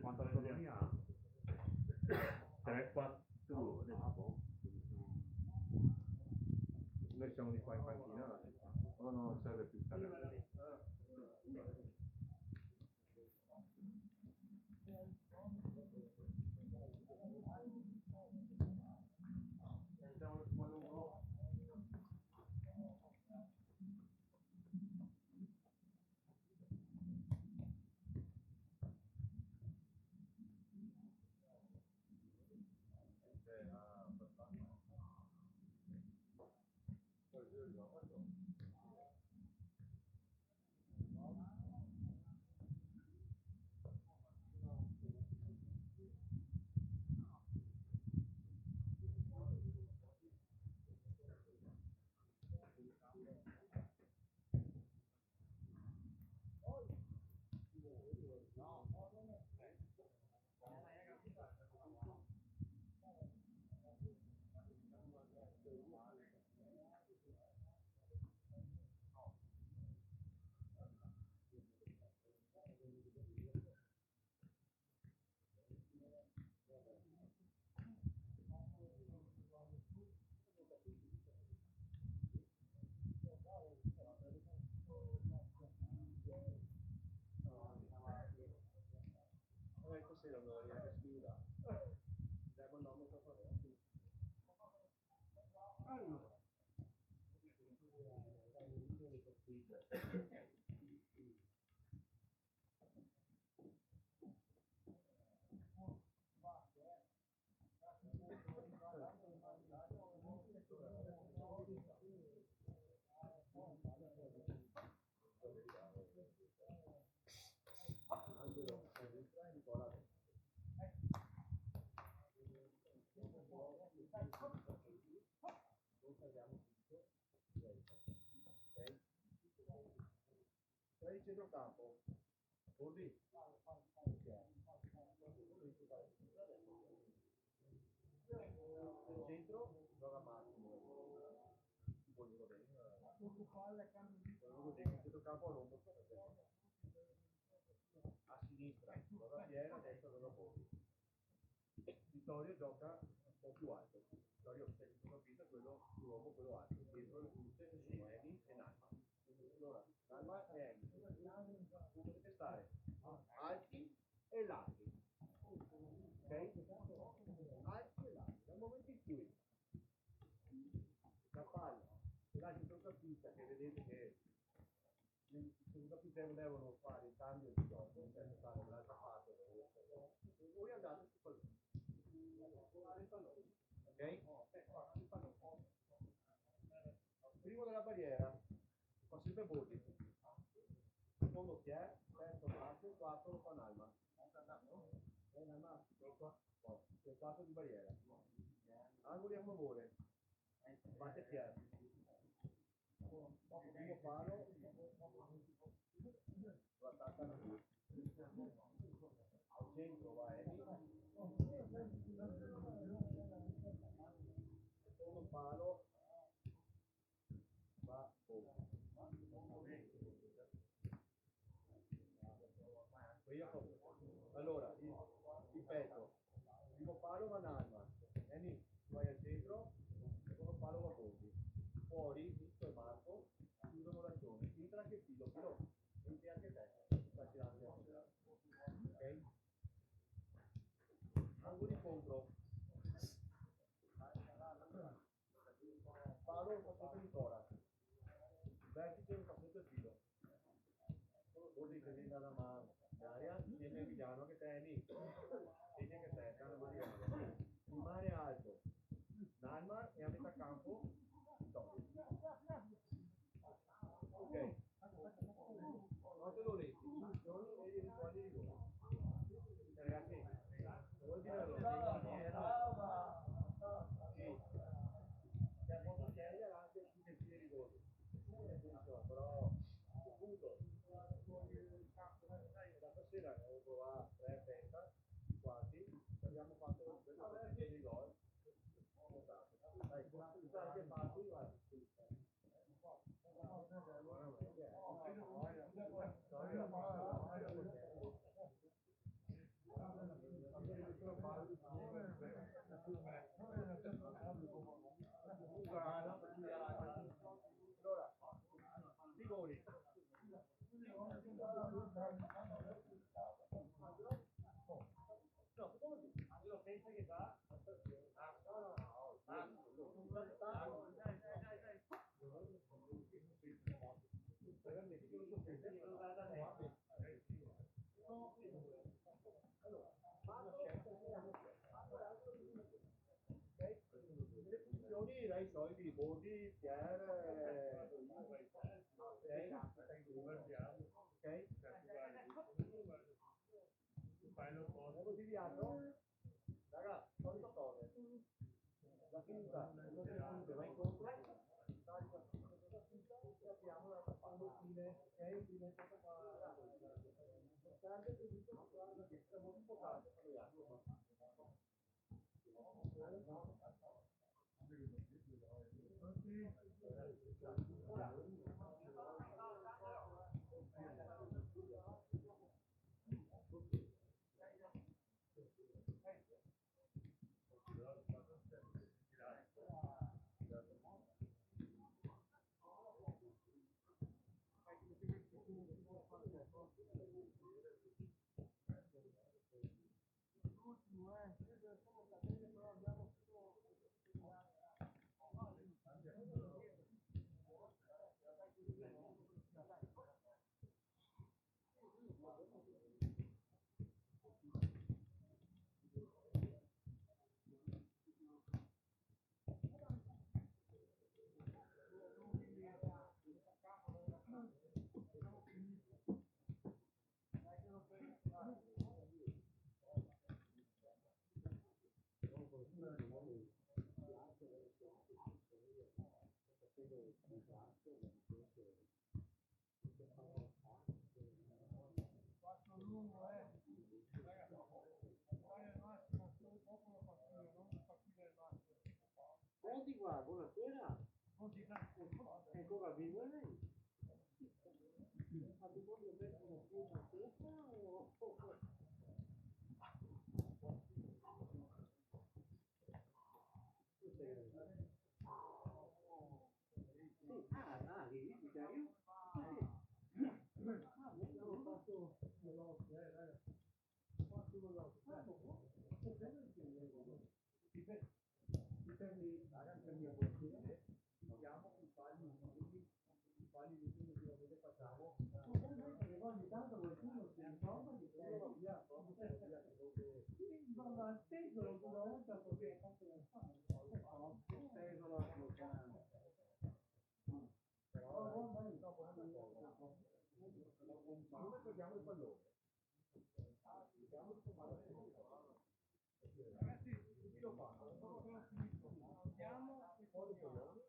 Quanta autonomia ha? 3-4 ore. Noi siamo di qua in panchina, o non serve più stare lì? Stasera non voglio neanche scrivere. Devo il nome per favore. Allora. Sei centrocampo. Bordi. Nel centro gioca Massimo. Voglio bene. Così, il centrocampo a lungo. A sinistra gioca Piera, a destra gioca Bordi. Vittorio gioca un po' più alto. Vittorio, se il centrocampista è quello più uomo, quello alto. Dietro le punte sono Emi e Nalma. Allora, Nalma e Emi. Dovete stare alti e larghi. Ok? Alti e larghi. Dal momento in cui la palla e la centrocampista, che vedete che i centrocampisti devono fare il cambio di gioco, per stare dall'altra parte, voi andate sul pallone. Ok? Primo della barriera fa sempre Bordi, secondo chi è, terzo Marco, quarto lo fa Nalma. Nalma, il quarto di barriera. Angoli a favore, batte chi è. Primo palo, lo attaccano qui. Al centro va Emi. Secondo palo va allora, ripeto, primo palo va Nalma, Emi, vai al centro, secondo palo va Bordi. Fuori, Vitto e Marco chiudono l'azione, finita anche il filo, entri anche te, stai tirando ok? Angoli contro. Palo fa sempre di fora. Vertice fa sempre il filo. Bordi che viene dalla mano. Aria, tiene Emiliano che tieni. Tieni che te, cara Maria. Rimane alto. Nalma e a metà campo. Vittorio. Ok. Quanto lo letti? Azioni e eventuali rigori. Ragazzi, vuol dire allora? Sì. Se posso chiedere anche tutti i rigori. Però appunto da stasera ho provato 3 penta quasi, abbiamo fatto dei gol. Dai, anche fatti, vai. Rigori. No, uno pensa che va a stazione. Le funzioni dai soliti bordi, Pierre, ok? Nuovo deviato? Raga, solito cose. La punta, va incontro. Apriamo la fine, ok? Prima è stato qua. L'importante è che siamo un po' caldi. Pronti qua, buonasera. Ancora vivo lei? Ha bisogno di mettere una scusa sopra o... Sì, lì, di serio? Sì. Abbiamo fatto veloce, raga. Fatto veloce. Dipende, ragazzi, vediamo i pali di primo che lo facciamo. Ogni tanto qualcuno si ricorda che va via, va steso una volta perché è fatto da fare. Steso la bloccata. Però dopo come togliamo il pallone? Ragazzi, chi lo fa? Andiamo e poi il pallone.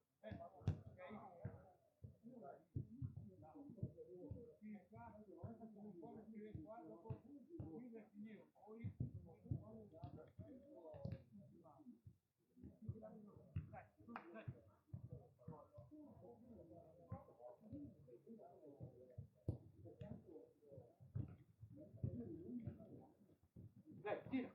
Dai, tira.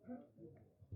Buonasera.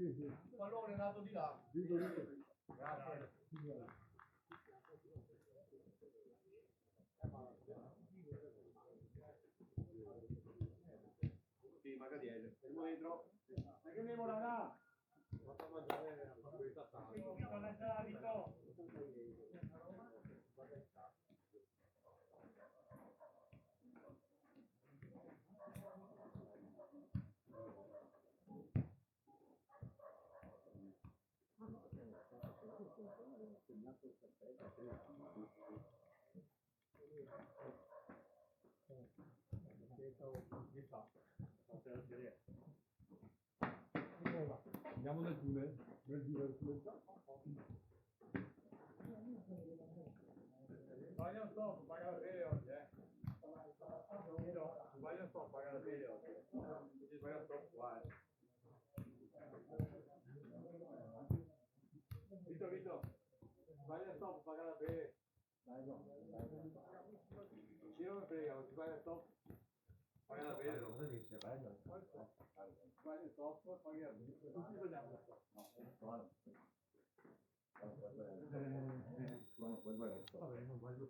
Il pallone è nato di là. Grazie. Sì, magari siamo dentro. Ma che devo là? Vito, Vito. Andiamo nel tunnel, nel tunnel. Sbaglia stop, paga la tele oggi, Sbaglia stop, paga la tele oggi. Se sbaglia stop, guarda. Vito, sbaglia stop, paga la tele. Ci non frega, non sbaglia stop, paga la tele. Cosa dice? Sbaglia stop, paga la tele. Tutti sbagliamo stop. No, puoi sbagliare stop. Vabbè, non sbaglio.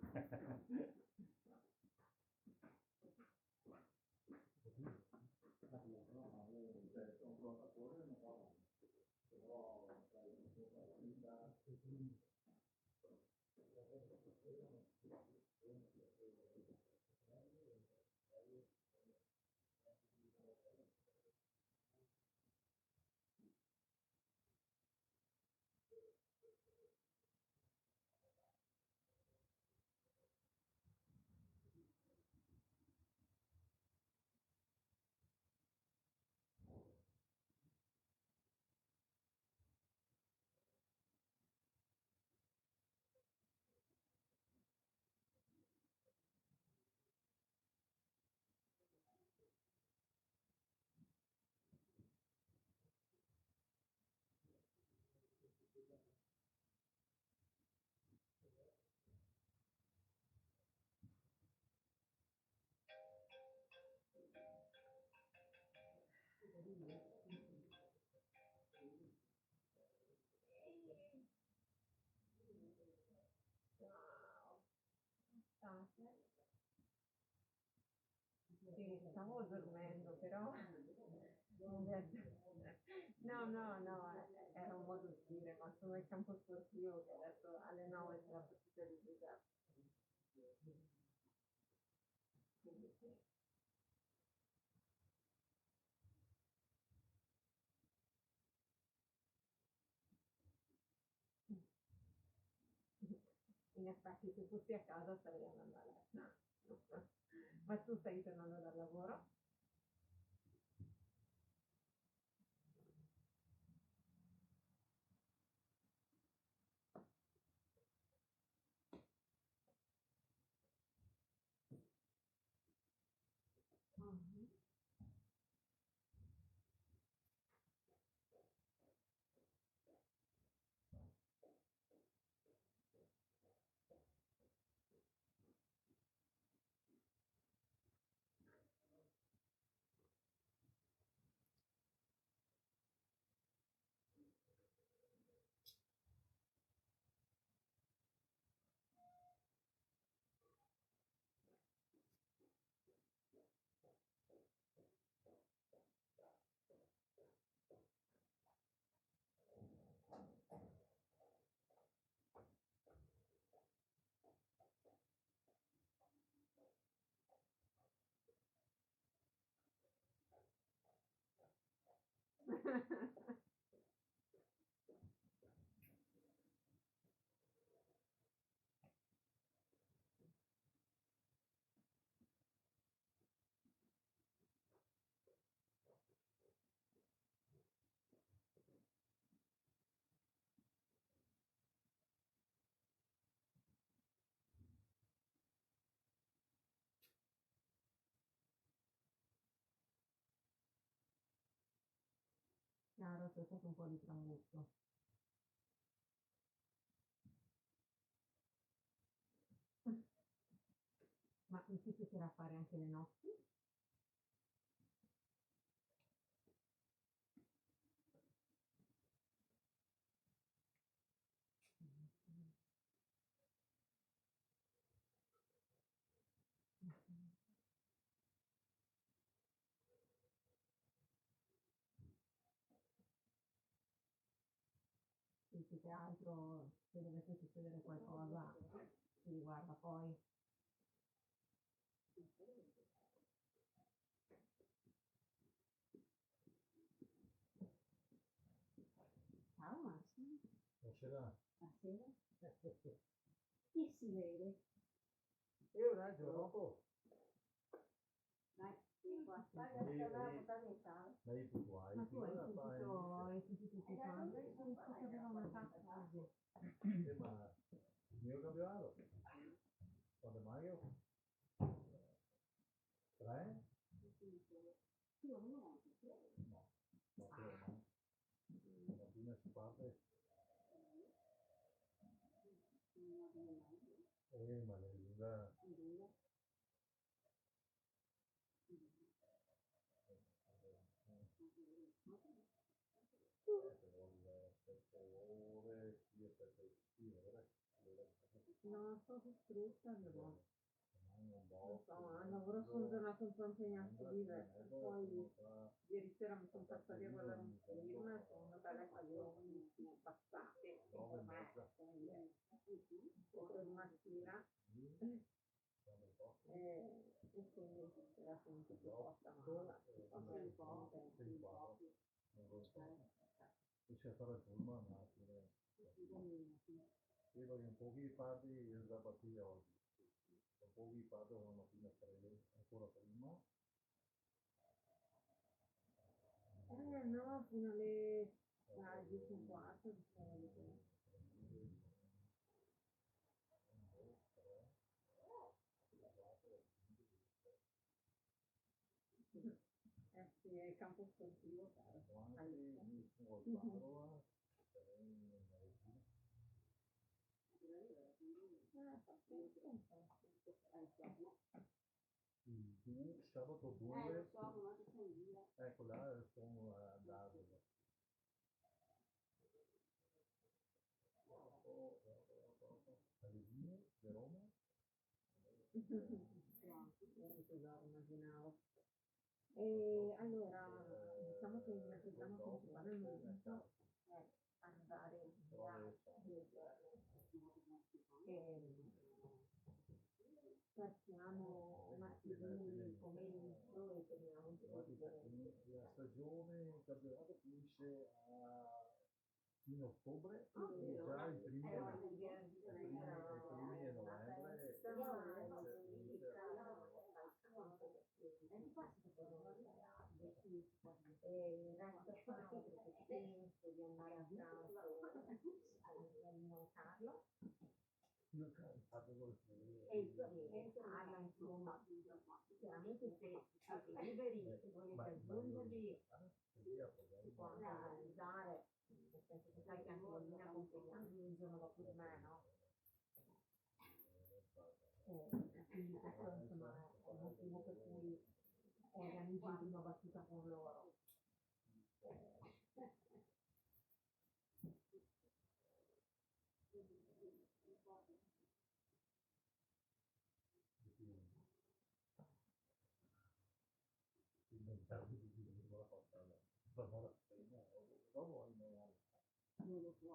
Sì, stavo dormendo, però no, era un modo di dire, ma sono il campo sportivo che adesso alle 9 c'è la partita di Giuseppe. Quindi sì. In effetti se fossi a casa starei andando a letto. Ma tu stai tornando dal lavoro? Mhm. Chiaro, c'è stato un po' di tramutto. Ma ti piacerà fare anche le notti? Sì, più che altro se dovesse succedere qualcosa ti riguarda poi. Ciao Massimo, Buonasera. buonasera. Chi si vede? Io dai, dopo. Dai, vieni qua. Vai a portare il sale. Dai, tu vuoi. Ma tu hai sentito tuo padre? Hai visto che aveva una tazza oggi? Ma io ho cambiato. Quando mai io? 3? Io non ho. No. Ma però no. La mattina si parte. Ma le lunga. Se vuole 7 ore, io 7 ore. No, sto costretta, no. Non Non so, al lavoro sono tornata un po' impegnative, poi ieri sera mi sono fatta via a guardare un film, sono andata a letto alle 11 passate, per una sera, e quindi era sempre più costa, ma vabbè, un po', un po'. Riesce a fare il pullman, ma credo che un po' chi parti il sabato oggi. Un po' chi parti la mattina 3, ancora prima. No, fino alle 10:15, diciamo di sì. Sì, è il campo sportivo, caro. Sabato 2, ecco là sono andato. Alesina, di Roma. Immaginavo. E allora, diciamo che il mio programma principale al momento è andare via 2 giorni. Partiamo martedì pomeriggio e torniamo giovedì. La stagione, il campionato finisce in ottobre e già i primi di novembre penso di andare a pranzo al Monte Carlo Carlo, insomma, chiaramente se siete liberi e volete aggiungervi si può anche organizzare, nel senso che sai che anche la linea consegna il giorno dopo di me, no? Quindi questo insomma è il motivo per cui organizzo in prima battuta con loro.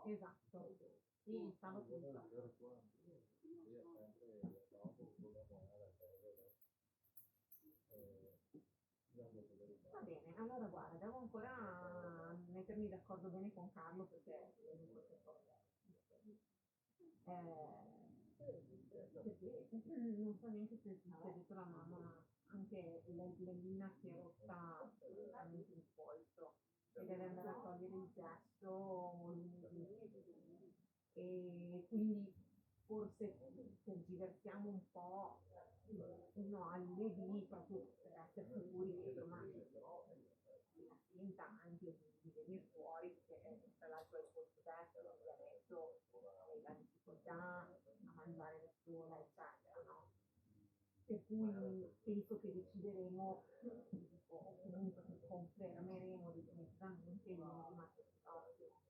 Esatto, sì, stavo tutto. Va bene, allora guarda, devo ancora mettermi d'accordo bene con Carlo perché non so neanche se ti ha detto la mamma, ma anche l'Elina si è rotta veramente il polso e deve andare a togliere il gesso lunedì. E quindi forse tergiversiamo un po' fino al lunedì proprio per essere sicuri che insomma la senta anche di venire fuori perché tra l'altro è il polso destro, quindi adesso hai la difficoltà a mangiare da sola eccetera, no? Per cui penso che decideremo o comunque che confermeremo definitivamente il martedì prossimo.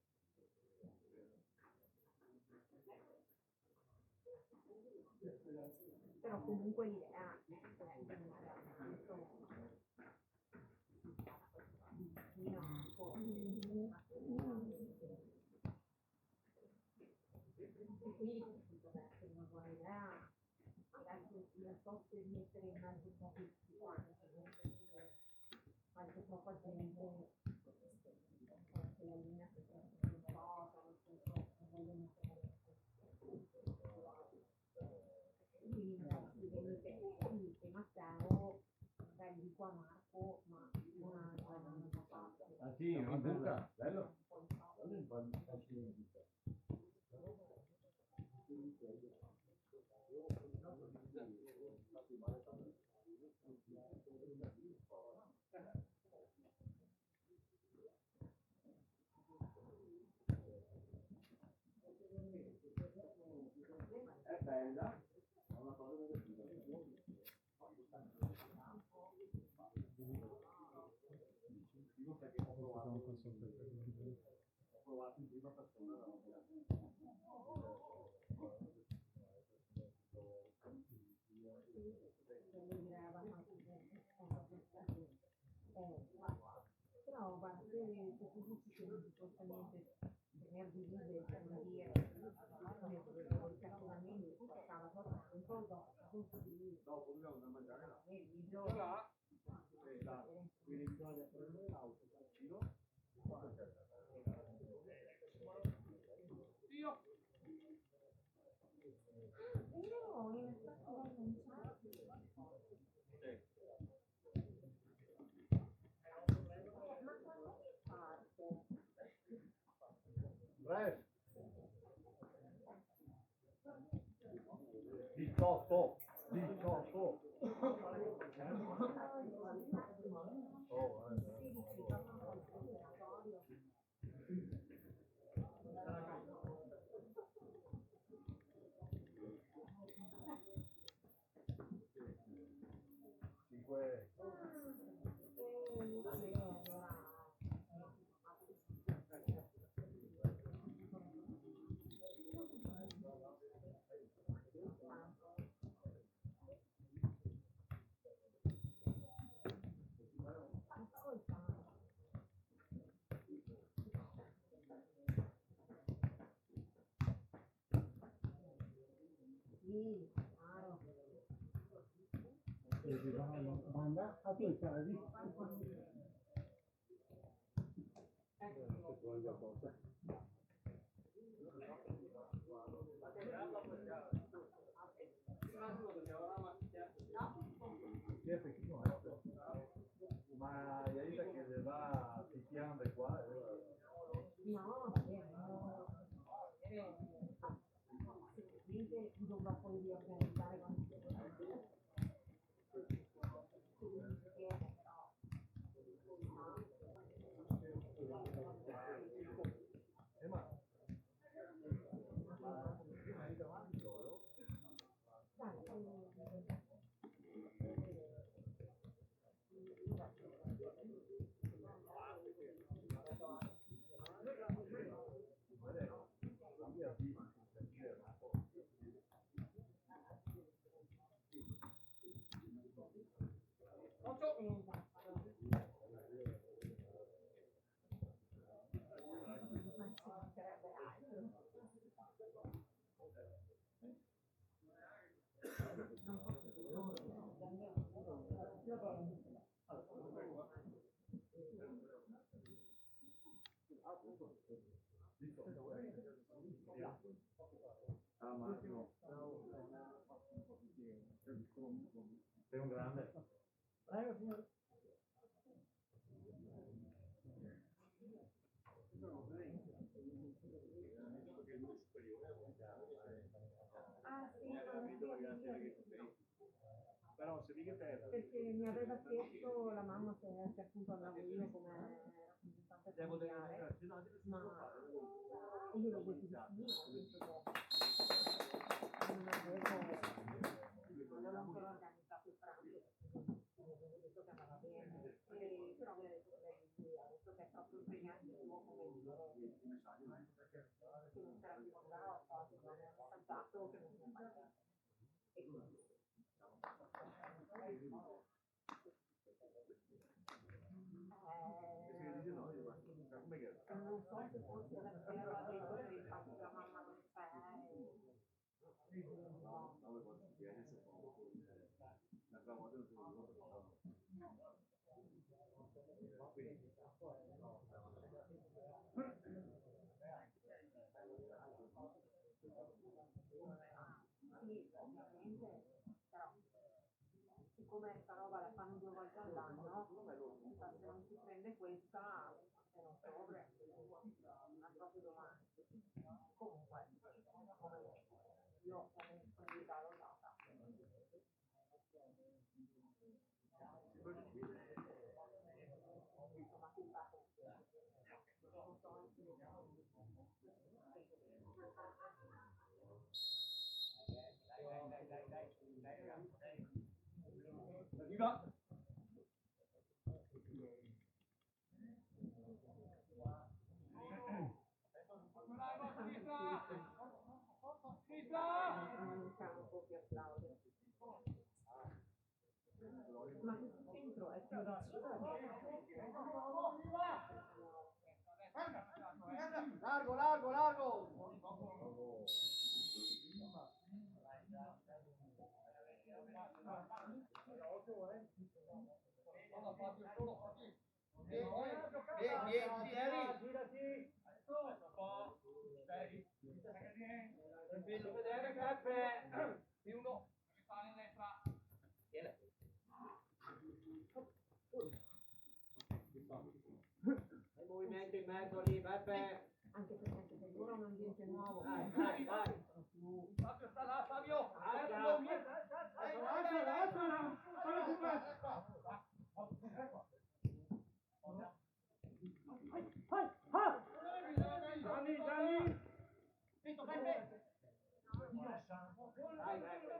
Però comunque l'idea è di andare a pranzo vicino e quindi potrebbe essere una buona idea adesso non so se mettere in mezzo un po' tutti quanti qualche troppa gente anche la linea che è un po' nel senso non voglio mettere e Matteo magari dico a Marco ma una già fatta Ah sì, una buca, bello? È bella, è una cosa negativa. Dico perché ho provato in prima persona la roba. Però guarda, se tu dici che non ti costa niente venerdì liberi per dire cattivamente sabato pranzo dopo di dobbiamo andare a mangiare là. pomeriggio Là, quindi bisogna prendere l'auto vicino. Io in effetti non c'è ma quando che parte? Bref. 18. Manda a tuoi casi. Chi è pechino adesso? Ma Yaita che le va picchiando qua e ora... No, sicuramente dovrò poi riorganizzare quando si Ma Massimo, sei un grande. Ah sì, Però se mica te perché mi aveva chiesto la mamma se appunto andavo io come rappresentante familiare, ma io l'ho detto di sì, nel senso che non avevo ancora organizzato il pranzo, avevo detto che andava bene, però mi ha detto che lei ha detto che è proprio impegnativo, come dire, che non sarà più brava, non mi ha messaggio che non mi ha fatto. E quindi non so se forse perché aveva detto per il fatto che la mamma non c'è. Sì, ovviamente, però siccome sta roba la fanno 2 volte all'anno, se non si prende questa, se non sopra, a proprio domani. Comunque, io ho una disponibilità l'ho data. Insomma, si fa Viva! in campo che applaude. Ma questo centro è più Largo, largo, largo! Girati! Tranquillo, vedere Peppe! Più uno! Il movimento in mezzo lì, Peppe! anche per loro è un ambiente nuovo. Dai, dai, dai! Fabio sta là, Fabio!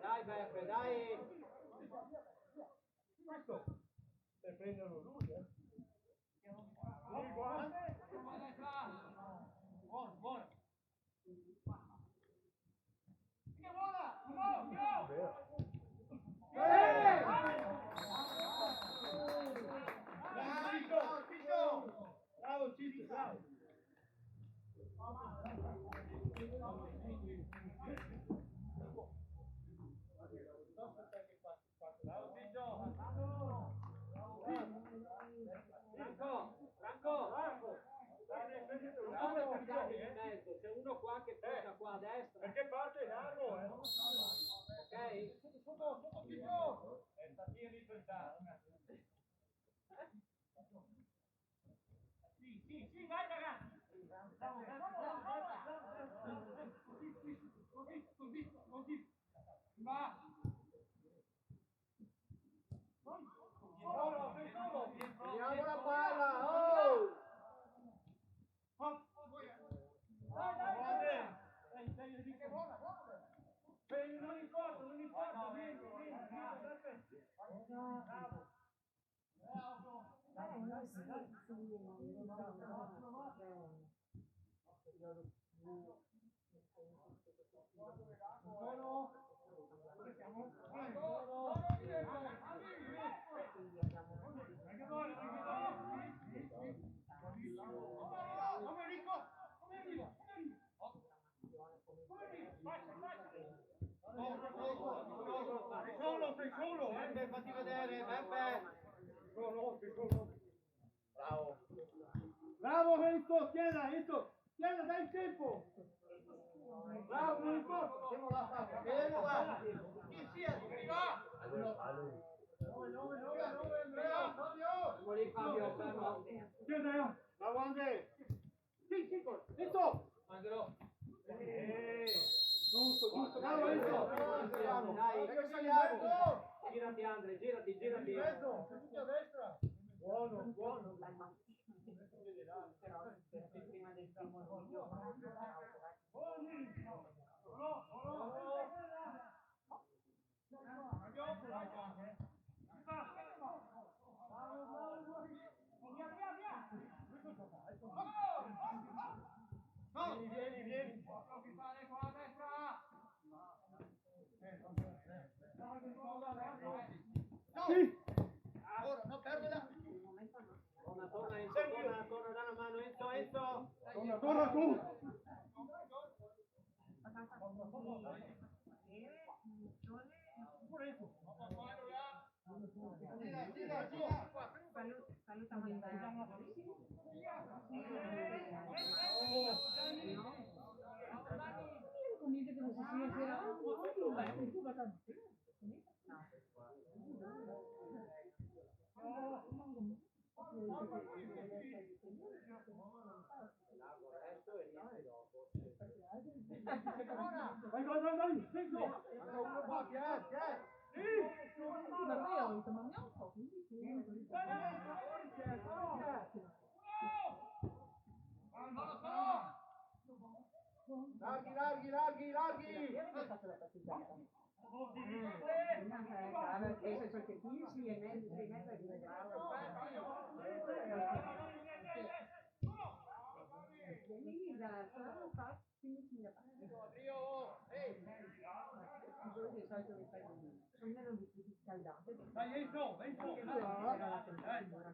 Dai Beppe, dai! Questo per prenderlo lui, Buono, buono! Che buona! Bravo Ciccio, bravo! Bravo Ciccio! che tocca qua a destra. Perché parte largo, Ok? Sotto Tito! Sta lì risultato. Sì, vai ragazzi! Così. Va! Solo! Vediamo la palla, oh! Dai, non importa, vieni, perfetto. Solo, Beppe, fatti vedere, Beppe! Bravo. Bravo Enzo, chieda, dai il tempo. Bravo, non importa. Siamo la faccia. Bene, guarda. Sì, arriva. Siamo lì, Fabio, fermo. Chieda, bravo Andre. Sì, Enzo. Angelo. Giusto, bravo Enzo. Dai, Saliamo. girati Andre, girati. Mezzo, tutto a destra. Buono. Però prima del primo video Vieni. Sì. Ora, no, perdela. Torna Enzo, torna, dà una mano Enzo. Torna tu. saluta mandare comunque che non si Vai, Enzo. Manca uno qua, Pier. ma io ho detto, ma ne ho un po', quindi Larghi. Perché ho fatto la passeggiata? Adesso c'è che 15 e mezzo è diventato. Lì da sarà fa 15 da parte. Di solito mi fai almeno di scaldate. Dai, Enzo. Era la temperatura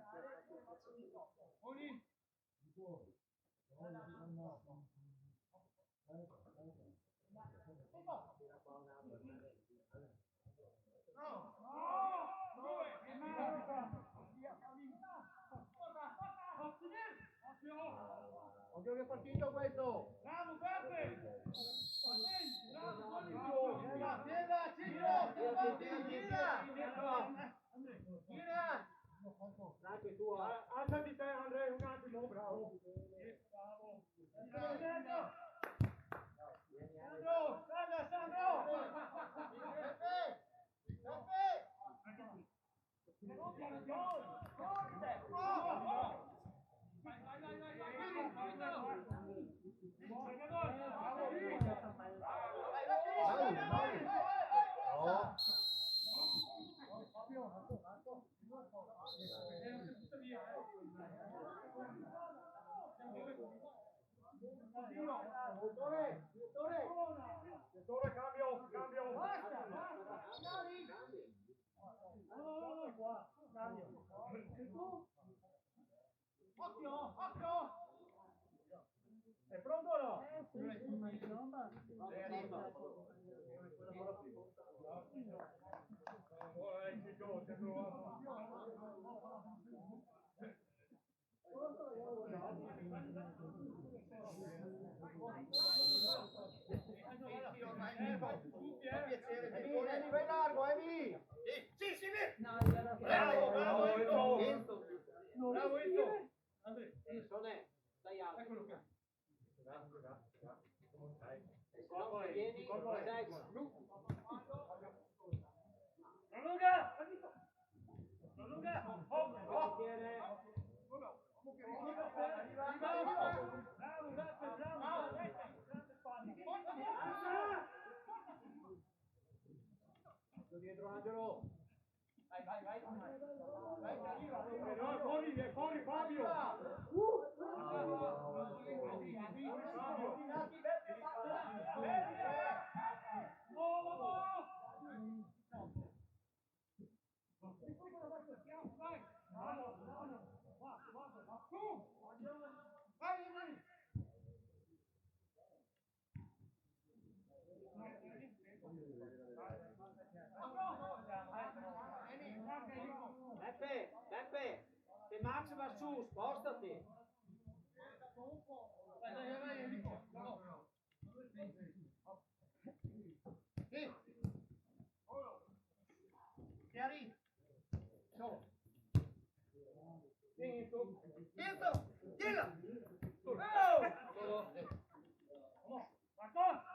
Oddio che partito questo! Bravo Beppe! Gira! Anche tu, Alzati te Andrea, un attimo, bravo! Sandro! Dottore, cambio. Occhio! È pronto o no? Dietro Angelo. Vai, corri Fabio. Beppe, se Max va su, spostati. Chiari. Solo. Dietro. Tira. Solo. Marco.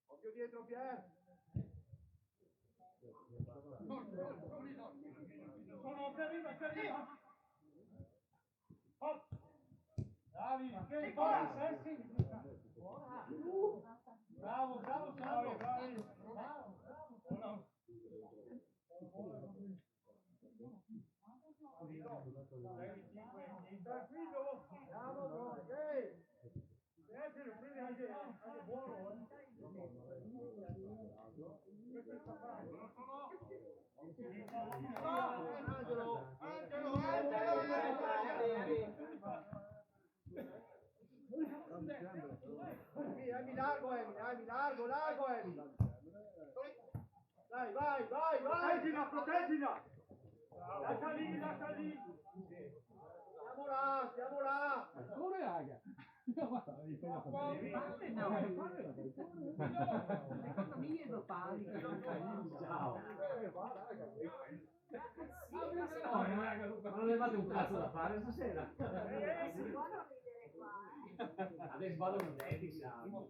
Occhio dietro Pier. Sono per arriva. Hop. Bravi, che cosa? Bravo, bravi. Tranquillo. Bravo, ok. Prendi anche buono. Emi, largo, Emi. Dai, vai. Proteggila. Lascia lì. Siamo là. Come raga? Secondo me io lo panico. Ciao. Ma non avevate un cazzo da fare stasera? Adesso vado con te, siamo.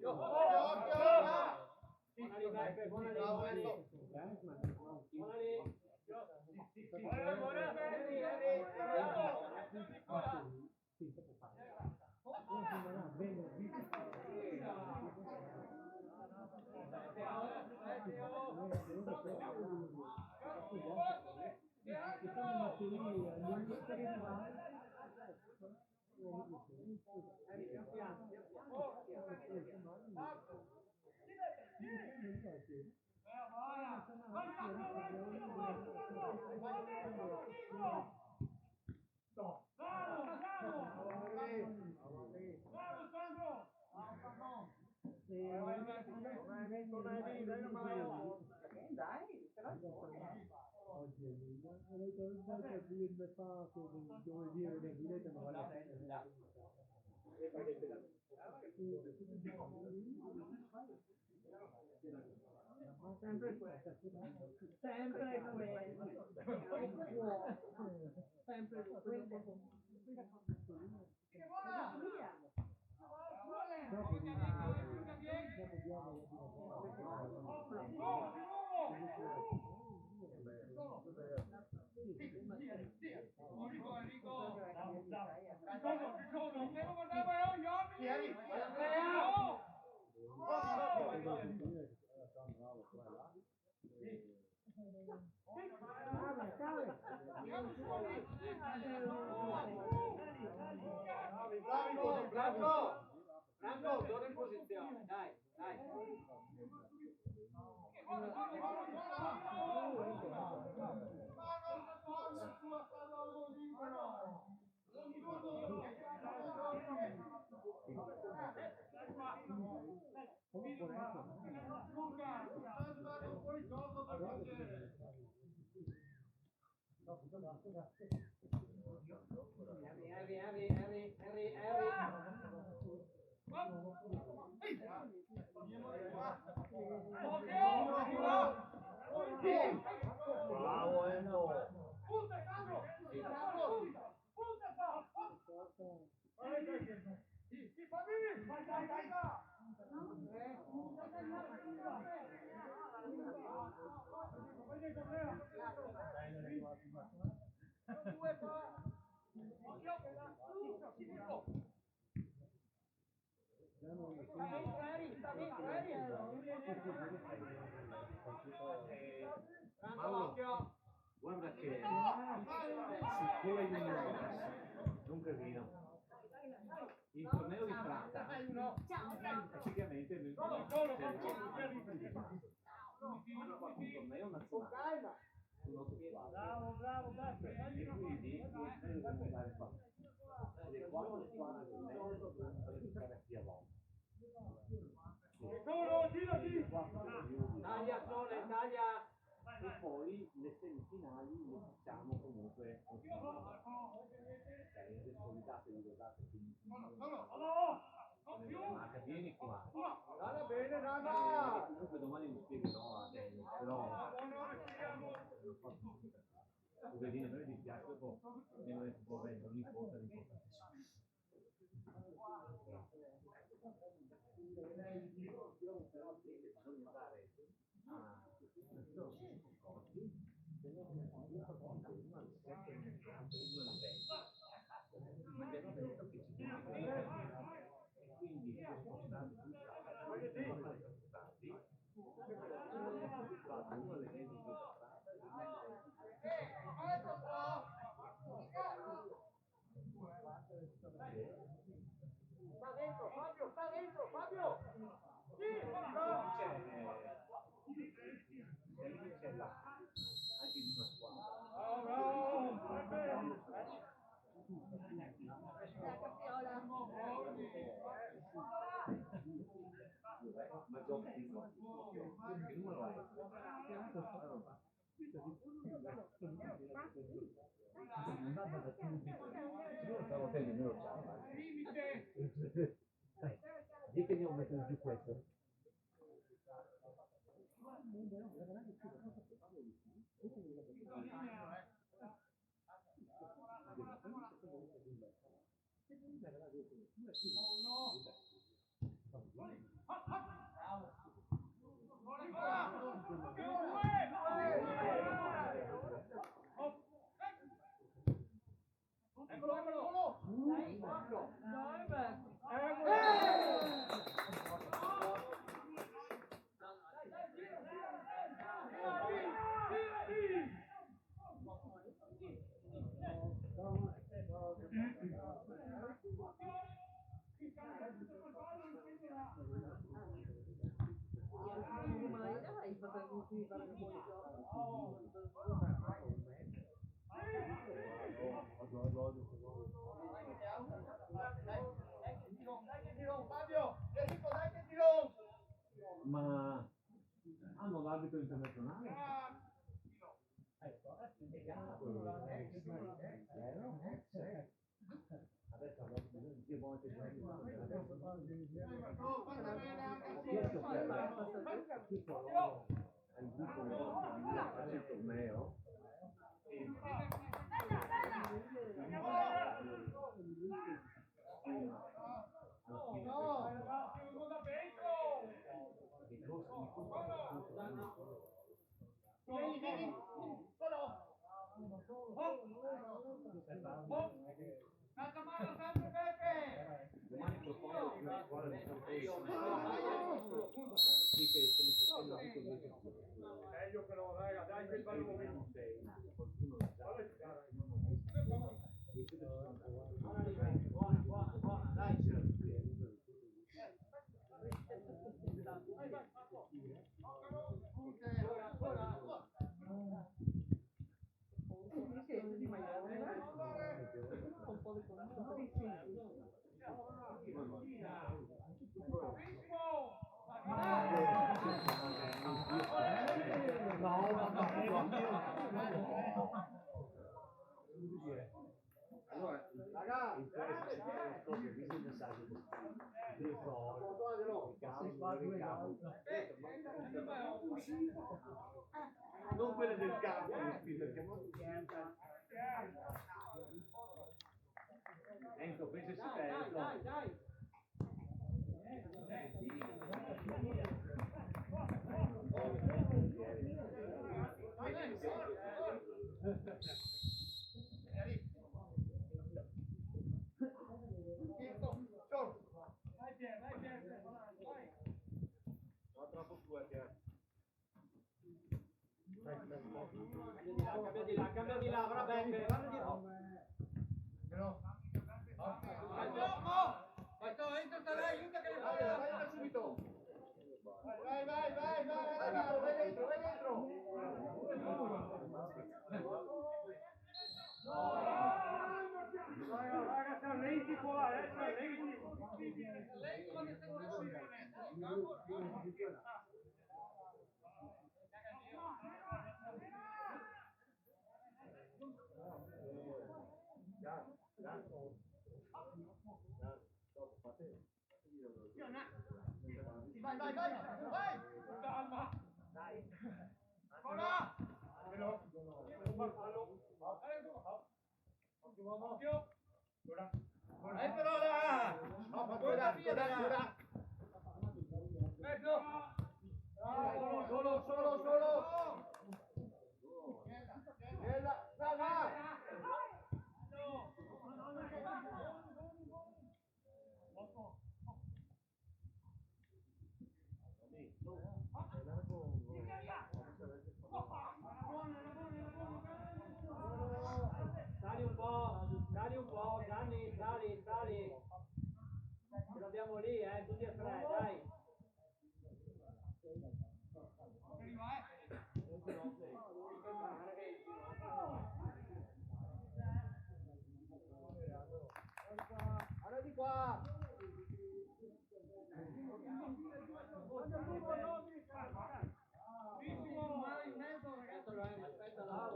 Dai, però Oggi è il fa dove dire le bilette non vale la pena. sempre questo. Sempre questo. Sempre questo. Franco, torna in posizione, dai. Bravo Enzo. Paolo, guarda che siccome non casino, il torneo di Praga praticamente un torneo nazionale con 8 squadre e quindi devono andare qua le 4 squadre del torneo dovranno qualificare a Piavon. Taglia Sole, taglia! E poi le semifinali le facciamo comunque adesso le date vi date Marca vieni qua Dalla bene, dalla! comunque domani mi spiegherò a te però poverino a me mi dispiace dopo mi hanno detto vabbè non importa bisogna andare quindi Sta dentro Fabio, sta dentro Fabio! c'è là anche in una squadra ma gioca di che numero è? Io stavo attento, me lo ciao. Dì che andiamo a mettere giù questo. Eccolo, eccolo! Fabio, Enrico, dai che tiro! Ma hanno l'arbitro internazionale? Adesso abbiamo bisogno di volte il torneo Vieni, Catamaro sempre Pepe! domani propongo una squadra di Meglio però, raga, dai che il pallone! qualcuno l'ha già Buona, dai! Non quelle del campo, perché Enzo, pensa se te. Dai. Cambia di là, guarda Beppe, guarda di là. Vai, aiuta che vai subito. Vai dentro. Ragazzi, lenti qua, lenti. Vai! Calma! Dai! Ancora! Occhio! Però là! Guarda! Mezzo! Solo! Va! Dali un po', Gianni, sali. Ce l'abbiamo lì, tutti e tre, dai. Guarda di qua!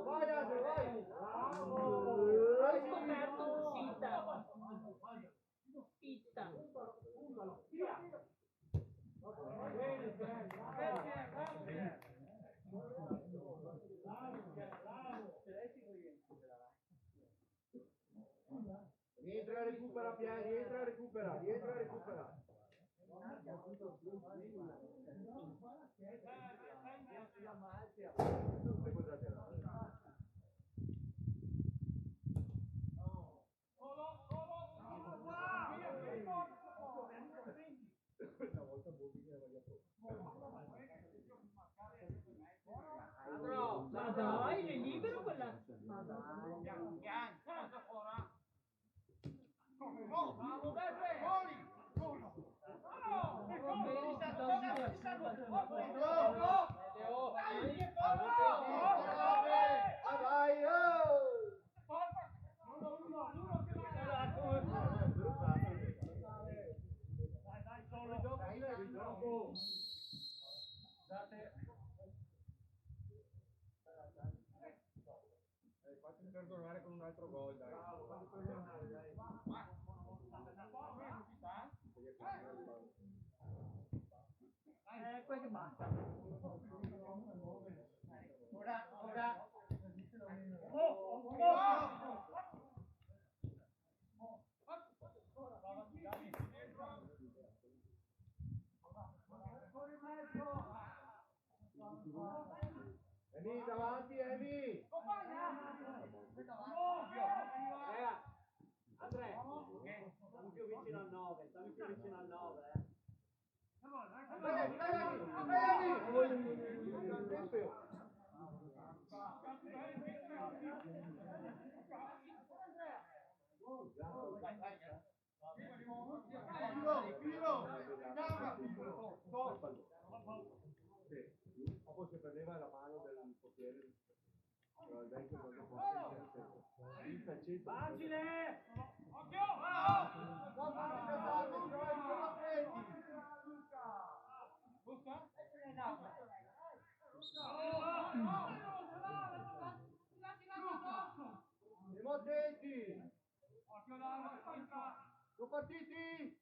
Vai Andrea, vai! Hai scoperto Pita. Rientra e recupera Pieri, rientra e recupera. Ma dai, è libero quella. Ma dai. Bravo Beppe! Fuori! Fatti perdonare con un altro gol, dai. Fatti perdonare, dai. Quel che basta. Ora. Emi, davanti, Emi! Andrea, stammi più vicino al 9, Dopo si prendeva la mano del portiere, il vecchio Facile! Siamo attenti! Sono partiti!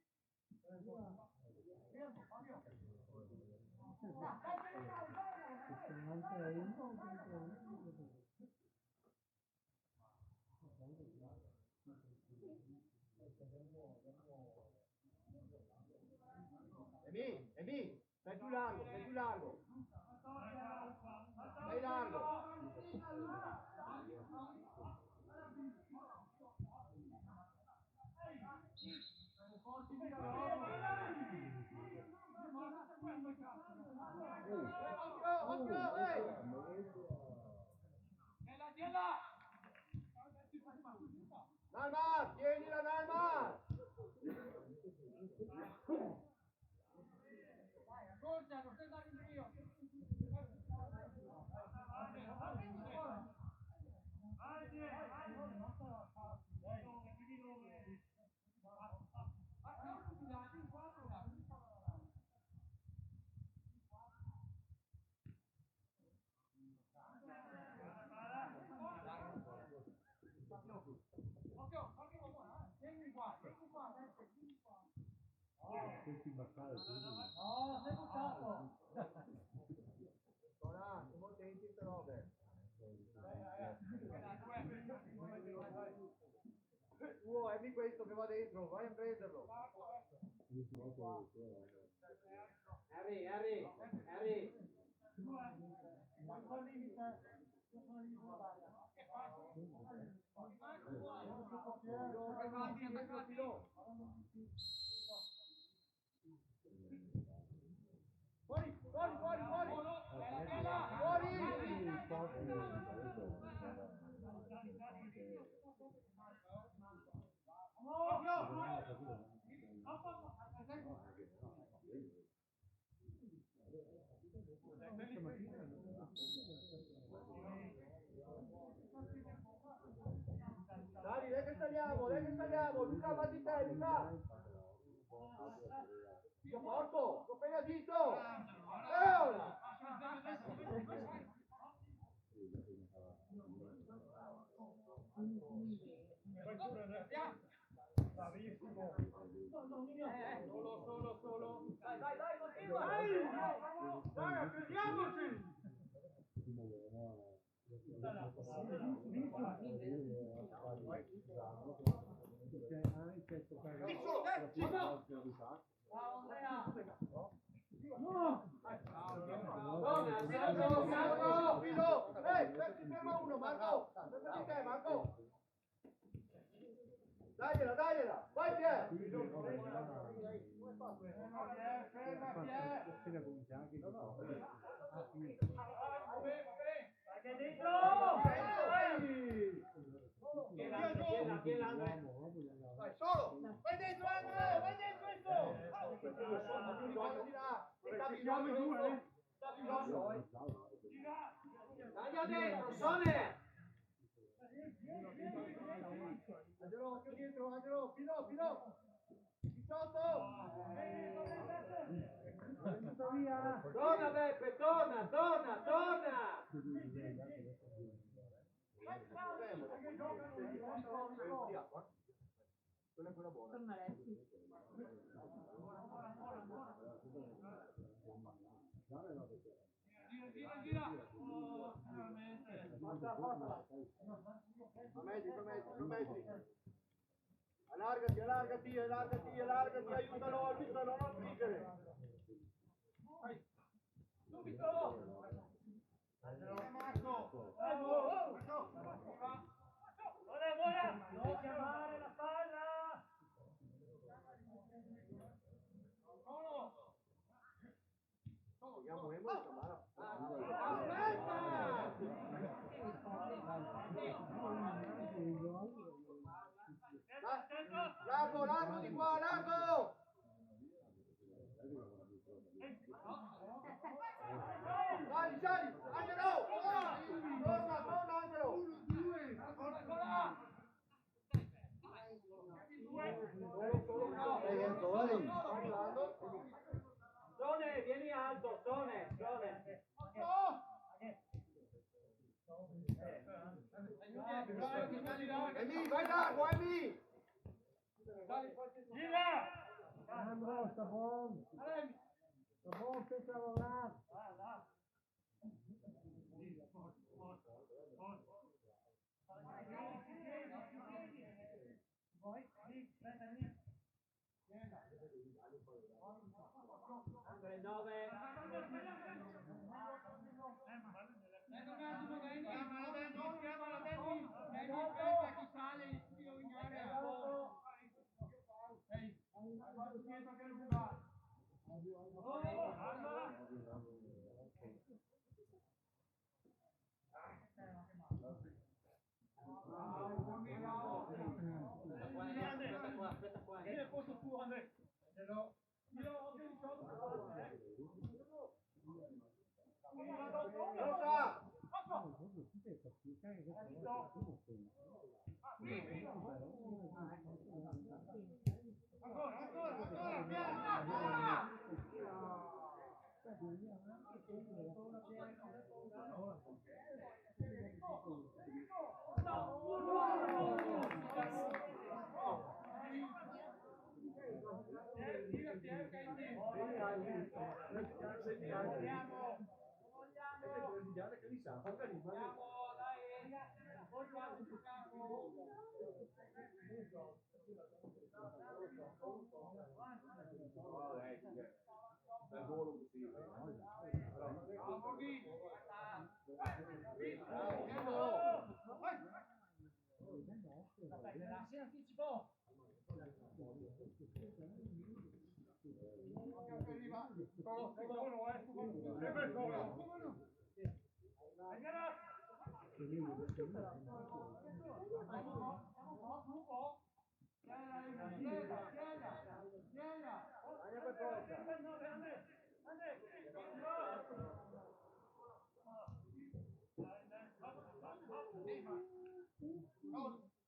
Emi, stai più largo, stai più largo. Stai largo. Occhio, ehi! Nalmar, tienila Nalmar! No, sei buttato. Ora, siamo attenti a robe. Emi questo che va dentro, vai a prenderlo. Harry. Fuori! Dai che saliamo, Luca va di te, Luca! Io porco, l'ho appena detto! Ora! Bravissimo! Solo! Dai, continua! Dai, acchiudiamoci! Si ferma uno, Marco! Ferma di te, Marco! Dagliela! Vai, Pier! Che dentro! Vai, solo! Vai dentro, Andrea! Vai dentro questo! Taglia dentro, Sone! Angelo, occhio dietro, Angelo! Pino! 18! Torna Beppe, torna! Quella è quella buona. Tornaletti. Gira! A metri. Allargati, aiutalo, non friggere. Vai. Subito! Buona! Non chiamare la palla! Vogliamo Emo e Tamara. Aspetta! Largo di qua, largo! Sali! Angelo! Torna, Angelo! Sone, vieni alto, Sone! Emi, vai largo, Emi! Gira! Sta buono. Bom, pensa a lavorare. Andre 9. Aspetta qua. Vieni al posto tuo, Andre. Io ho utilizzato per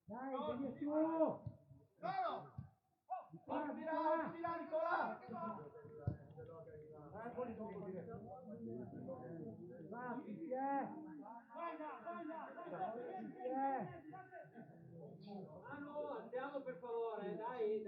Dai, vieni su! Manu, andiamo per favore, dai.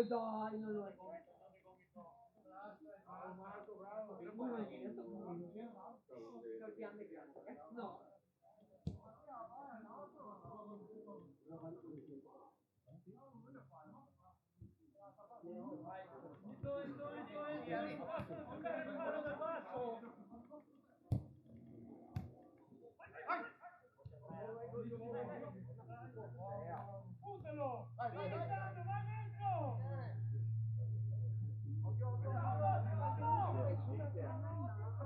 Dai, non lo no.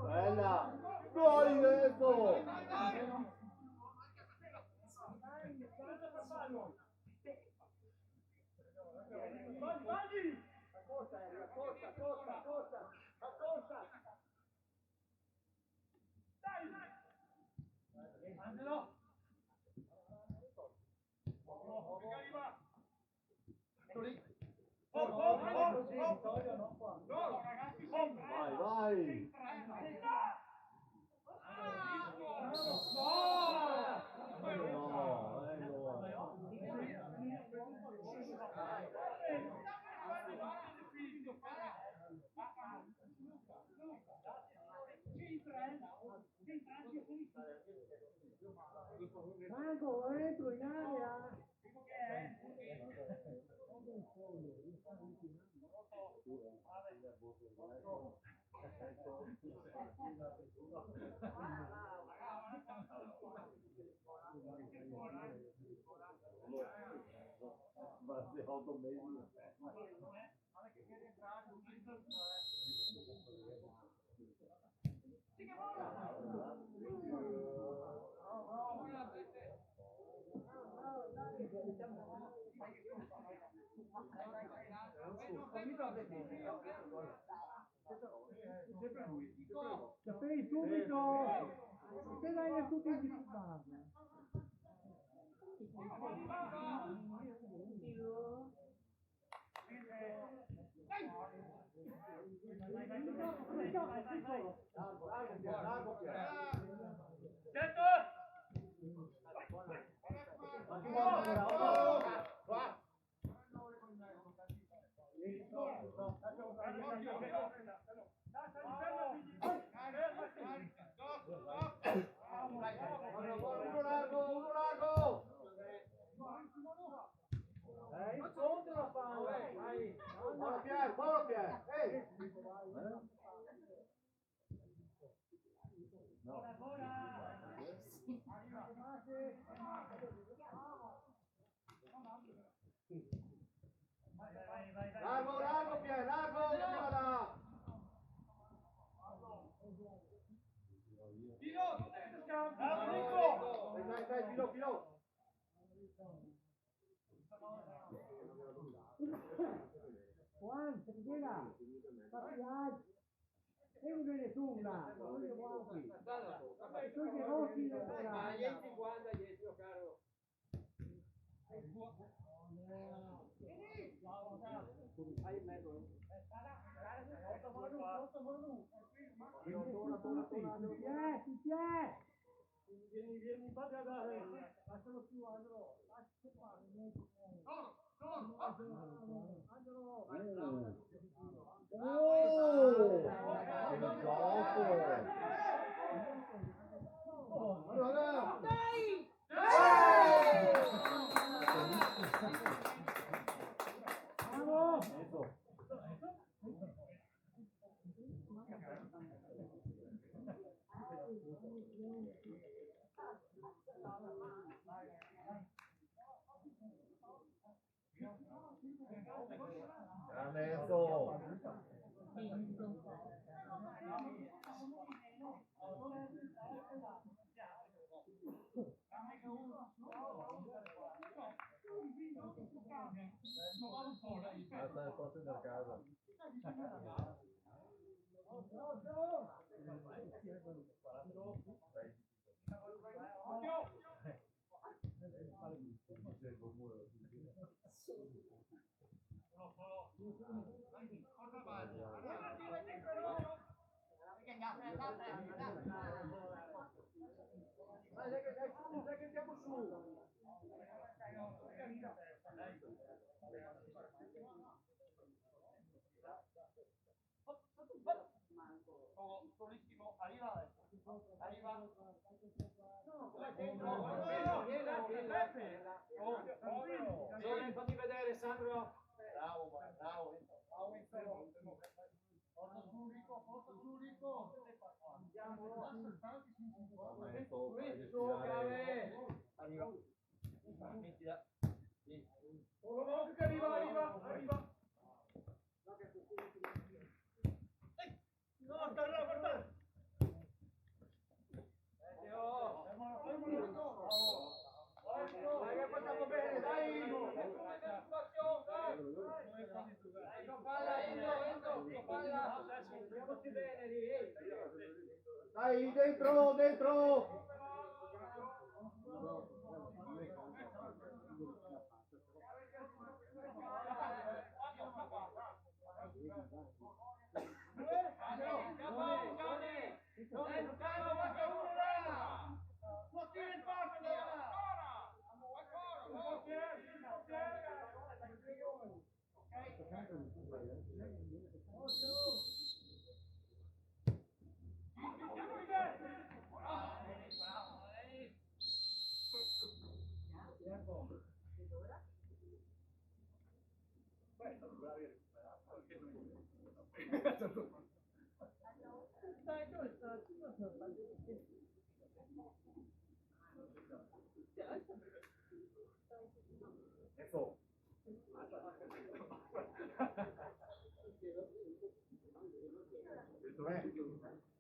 Bella! Fuori dentro! Vai, vai! Franco, entro in area! Mas é alto meio. Sapete subito! Se dai tutti in disturbarla. Largo, uno largo. Incontro la palla, dai. Buono Pier. Largo Pier, largo, vada. Filo, dai, filo. Juan, se llega. Papi, devi vedere tu là, non io guardi. Tu che rossi da Ma ieri guarda, dietro caro. Hai in mezzo. Vieni, fate a dare. Lascialo più, Angelo. Stai forse nel casa. Dai che andiamo su. Solissimo, arriva. Fammi vedere Sandro. Bravo. Porta su Rico. Andiamo. Questo grave. Arriva. Che arriva. No, sta là, guarda. Dai che facciamo bene, dai! Dai, dentro!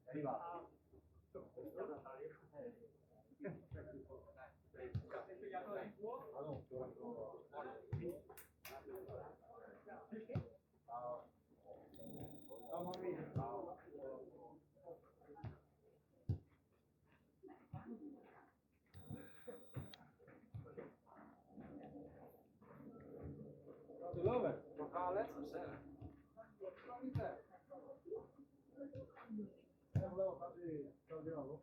Arriva. Dove? Locale? Stasera. volevo farvi salviamo.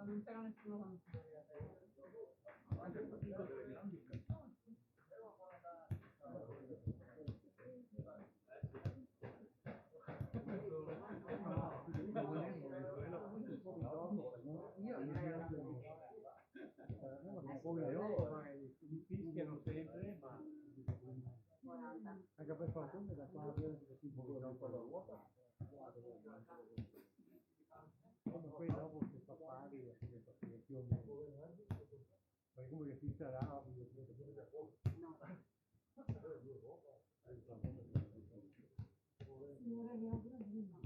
Non c'era nessuno con mi fischiano sempre, ma anche per fortuna da qua a dire che si può vedere la ruota. Come poi dopo si fa pari più o meno. Perché come che si sarà, signora mi auguro di no.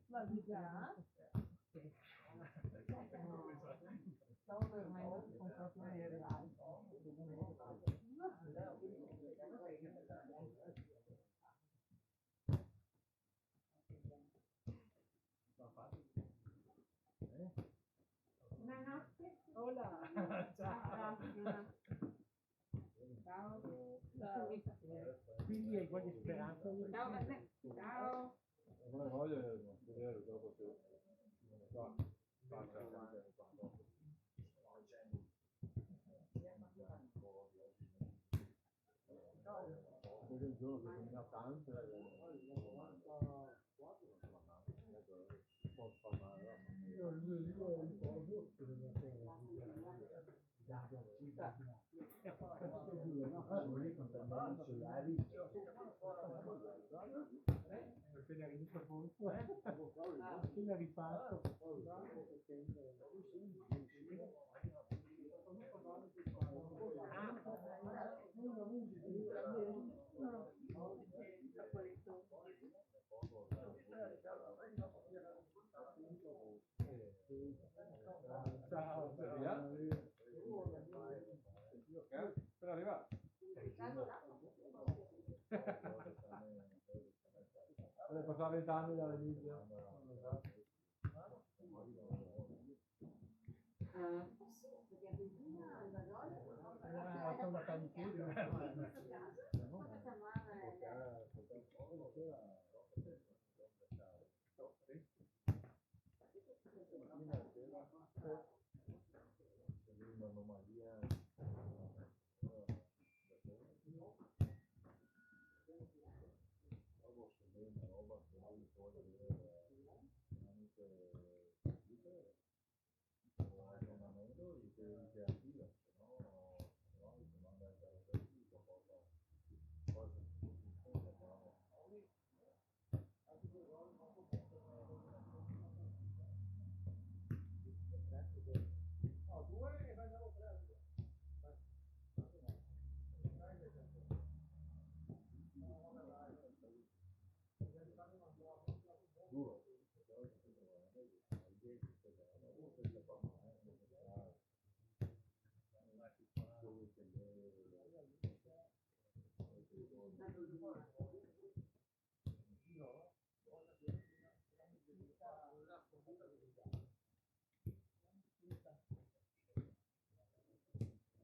La vita? Stavo dormendo con proprio reale. Buonanotte. Hola. Ciao. Ciao. Ciao. Quindi hai qualche speranza? Ciao a te. Ciao. Non ho voglia di vedere dopo se faccia perché il giorno che cammina tanto può far male. Appena appena riparto. Ciao, Per arrivare. Ho passato 20 anni dalla Libia. Duro.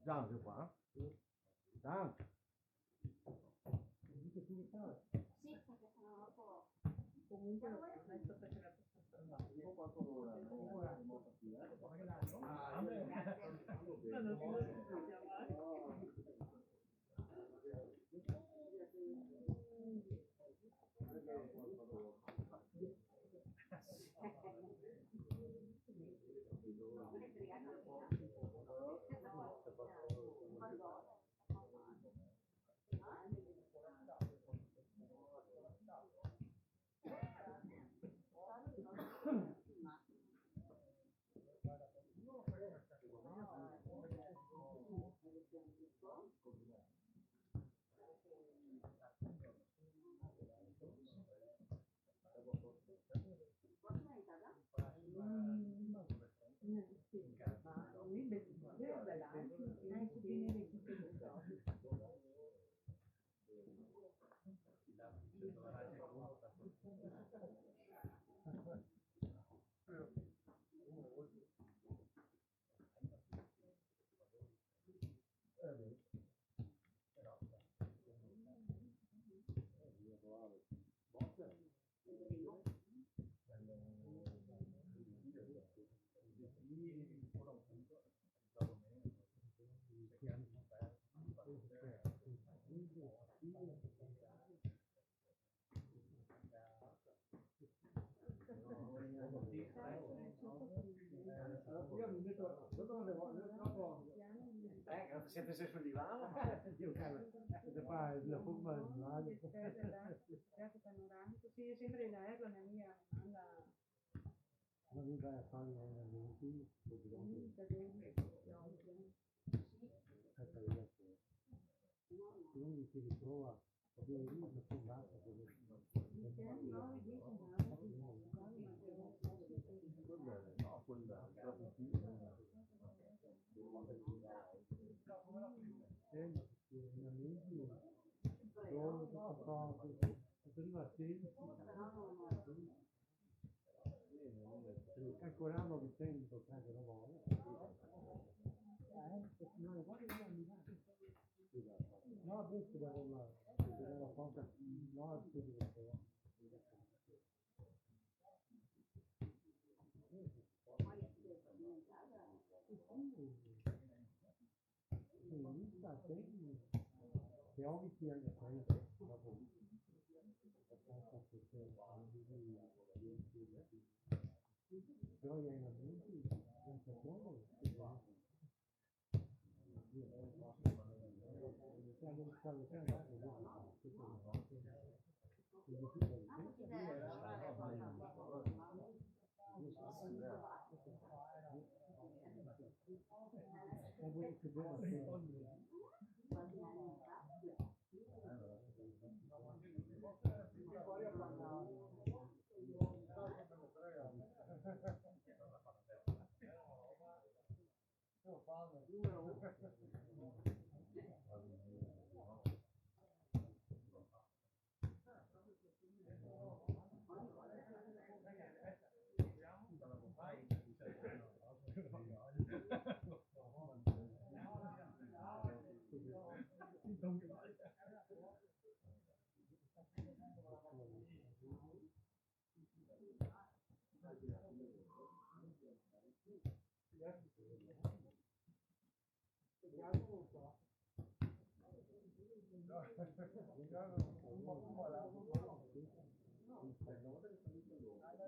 Gianni qua? Gianni? Sì, perché sono un po'. Comunque non è stato creato. Io mi metto, dopo Siete se sul divano? potete fare la forma del divano. Teatro panoramico, sì, sempre in aereo, la mia alla Non mi vai a fare gli allenamenti, quindi si ritrova proprio lì una fondata No, quella proprio qui. allenamenti dove prima tempo calcolavo il tempo che lavoro no, adesso la cosa no, che oggi sia anche questo dopo però gli allenamenti senza quello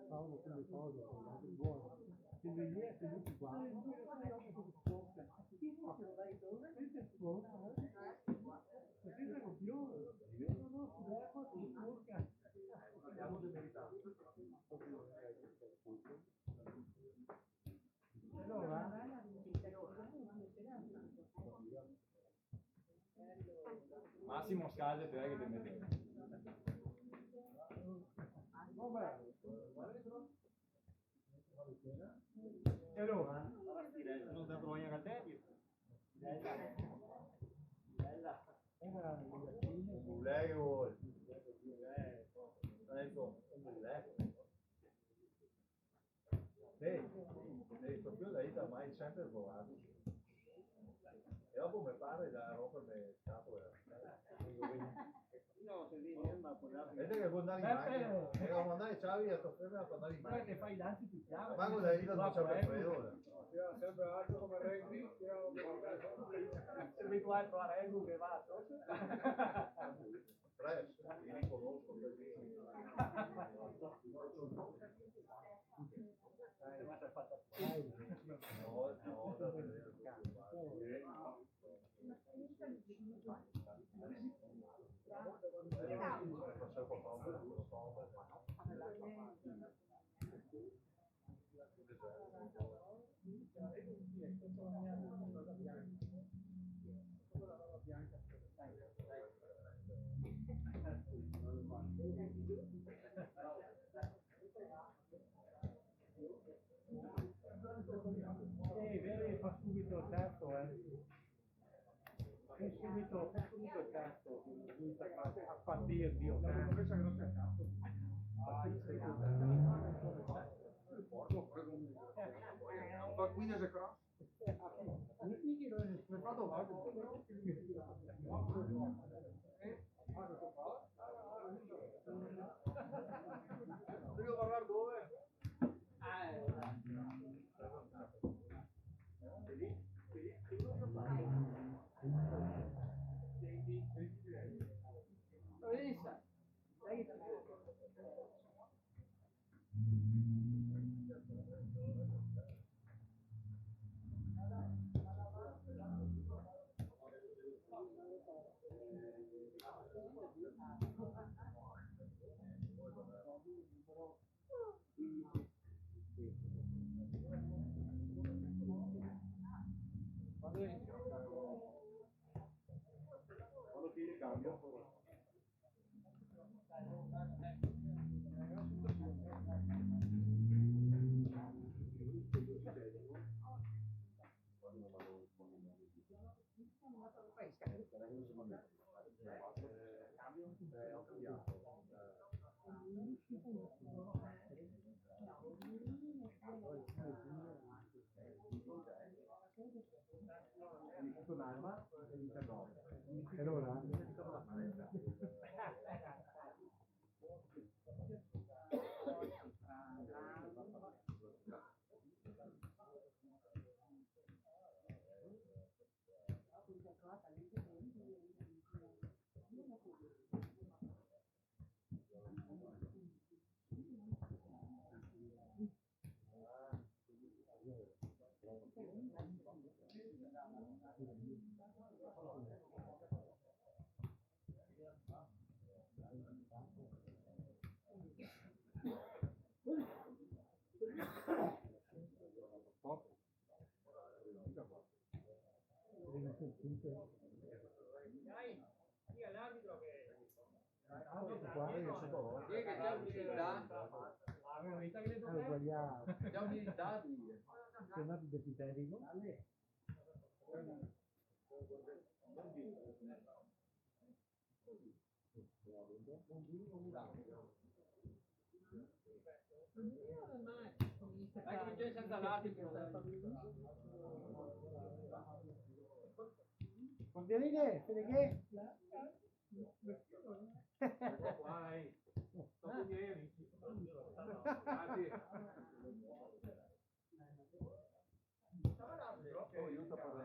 Paolo come cosa buono se vedi è tutti qua Massimo scalde per che ti metti. e allora Non ti trovi a caldetti? Lei che vuole? Ecco, lei proprio lei da mai sempre provato. E dopo mi pare da rompermi il capo. Vedete che può andare in macchina. E quando andare Xavi a toccare a andare in macchina. Che fai i lanci più chiari. Ma cosa hai detto sempre quello? Sempre alto come regni, Se tu hai provato a Ego che va addosso. Presto, li riconosco perché. No, da vedere. vedi fa subito il testo fa subito il testo a partire Dio fa 15 cross. mi fa domande Devo parlare dove? Quando ti ricambio. Ho cambiato. Un'arma e 19. E allora? Siamo militati. Chiamato defiterico. Come c'è senza l'arbitro. Conviene che? Vai. Dopo vieni. Grazie. Aiuto per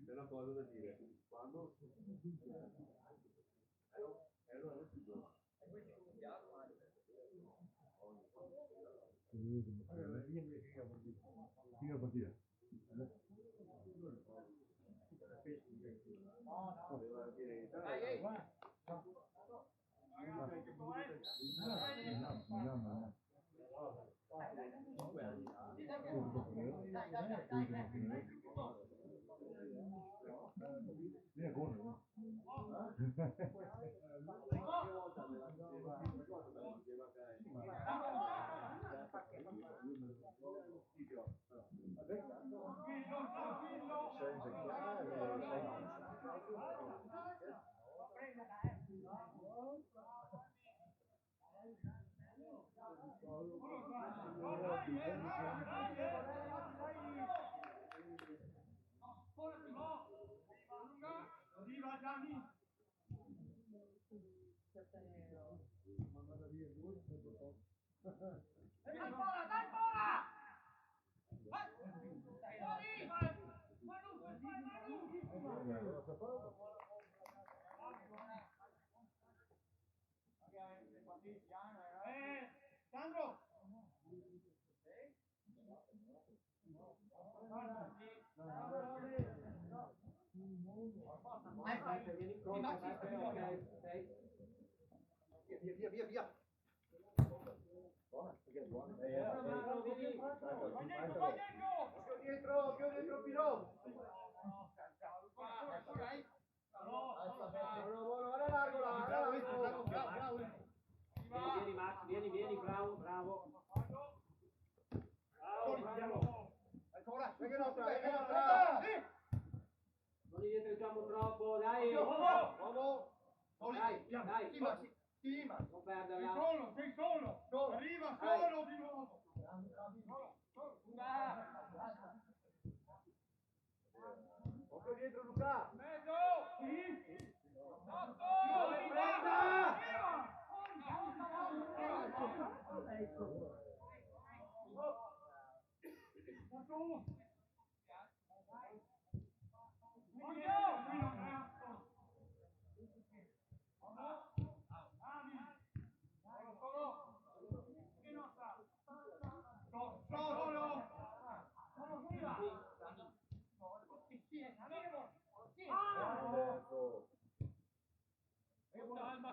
c'è una cosa da dire. Quando ero più giovane. Figa partita. Sandro! Via. Buona, perché è buona. Più dentro Pino. Buono, largo. Bravo. Vieni Max, vieni, bravo. Ancora, perché nostra. Non indietreggiamo troppo, dai. Uomo. Dai. Ti Stima. Non perderla. Sei solo. Arriva solo di nuovo. Occhio dietro Luca. Mezzo.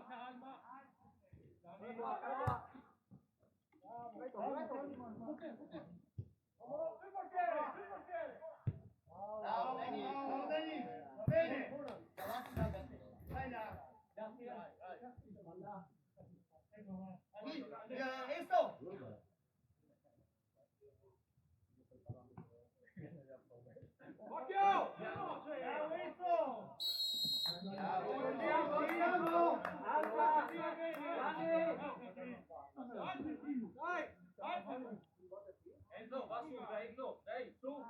Calma. Bravo, Denis. Va bene. Vai là. Esto. Occhio! Bravo, Esto. Andiamo! Alza! Enzo, va su, Enzo, dai, su!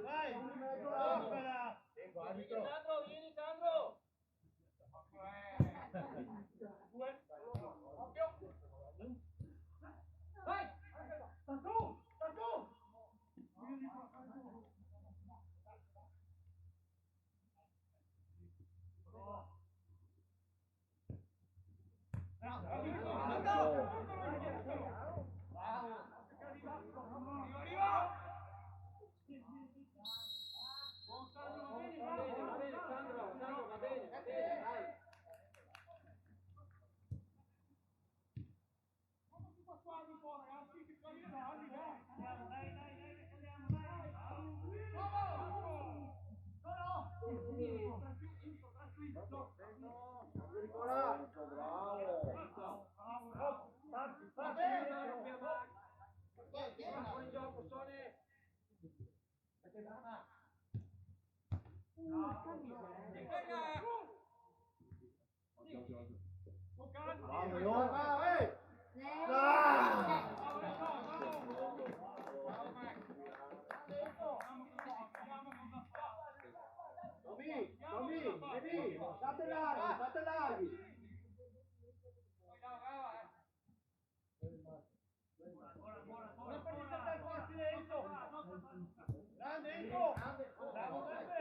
Vai! Opera! Vieni, Sandro! Occhio! Vai! Sta su! Tommy, vedi, state larghi. Una partita per forti Enzo. Grande Enzo. Bravo Beppe.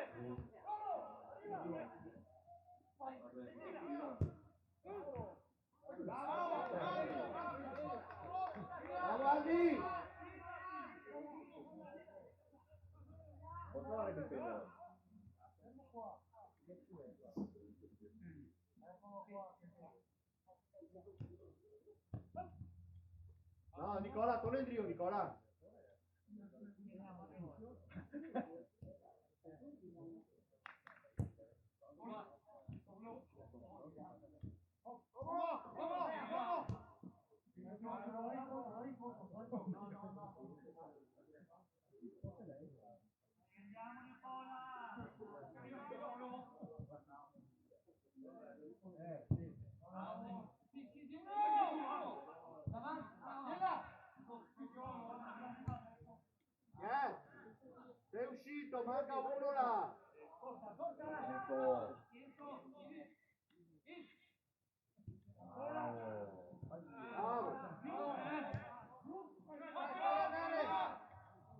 Bravo Aldi. Posso fare il pelo? No, Nicola, torna in trio, Nicola. Sei uscito, manca uno là. Bravo.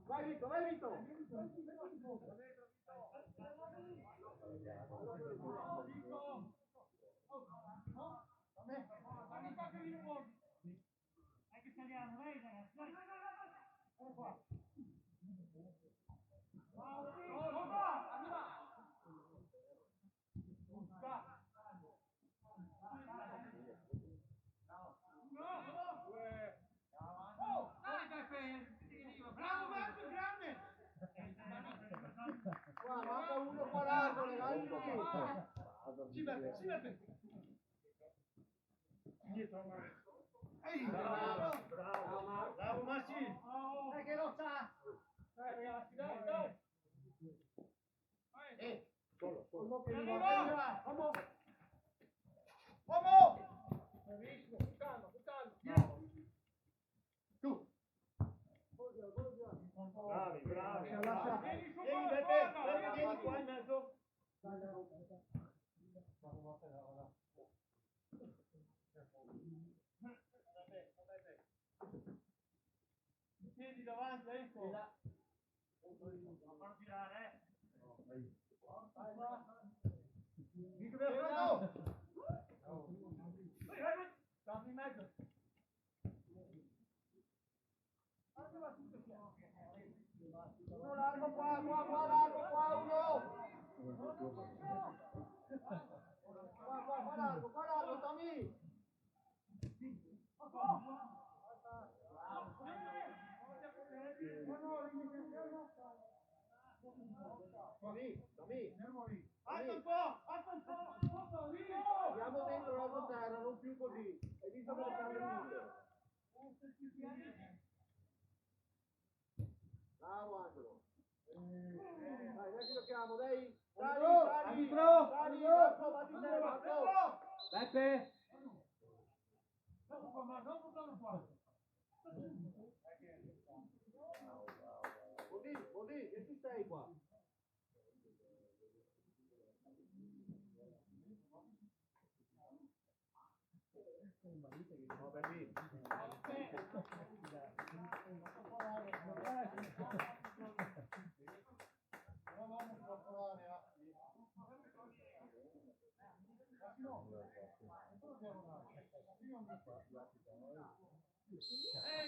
Vai Vito. Manca uno qua largo, legati. Si mette. Dietro, ehi, bravo Massi. Che lo sa. Ragazzi, dai. Vamos. Piedi davanti, Enzo. Non farlo girare, Dico per Franco. Dammi in mezzo. Uno largo qua, largo qua, uno. Qua largo, Tommy. Tommy. Alza un po'. Andiamo dentro la terra, non più così. Hai visto come stanno venendo? Bravo Angelo. Dai, dai che giochiamo, dai. Sali, Marco. Beppe! Così, che ci sei qua? No, belli.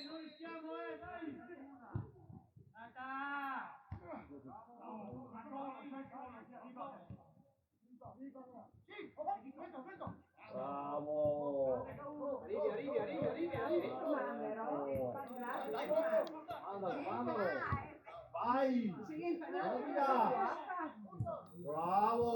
Noi siamo, dai! Bravo! Arrivi. Mandalo! Vai! Bravo!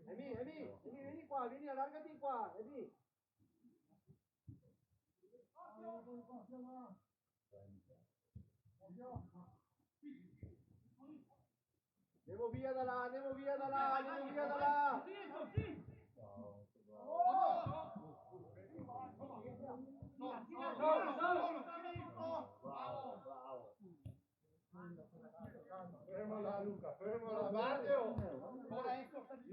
Emi, vieni qua, vieni, allargati qua, Emi. Andiamo via da là. Fermola Luca, fermola. Guardio. Ora ecco sta di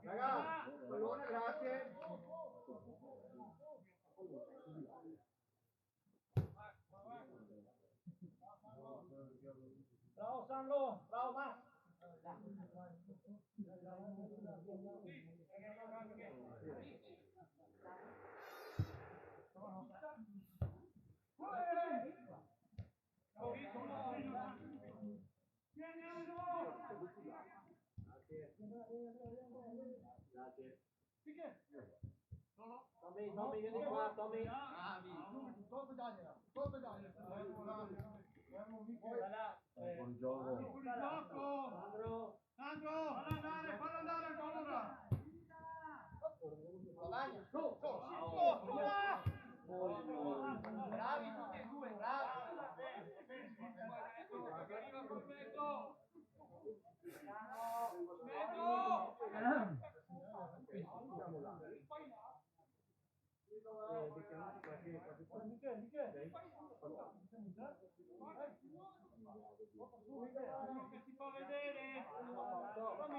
Ragazzi, pallone, grazie. Bravo Sanlo, bravo Max. Grazie. Tommy, vieni qua, Tommy. Fuori gioco. Sandro, fallo andare ancora. Guadagna, bravi tutti e due, bravi. Che si fa vedere? Tommy.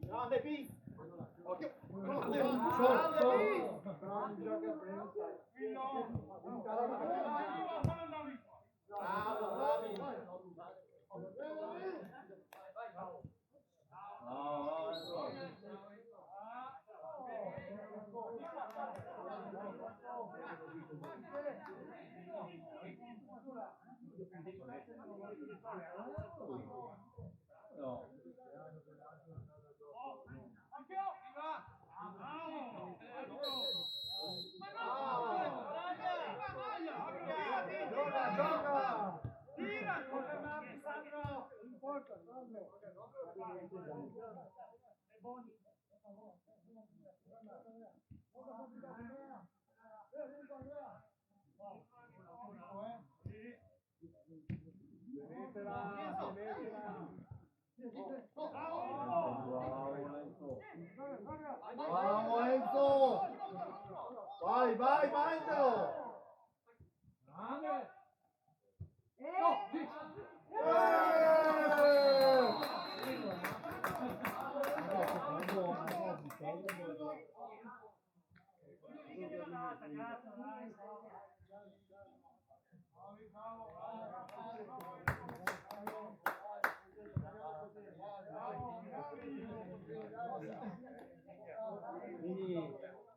Grande P. Occhio. No, Bravo Enzo! Vai, vai, mangialo!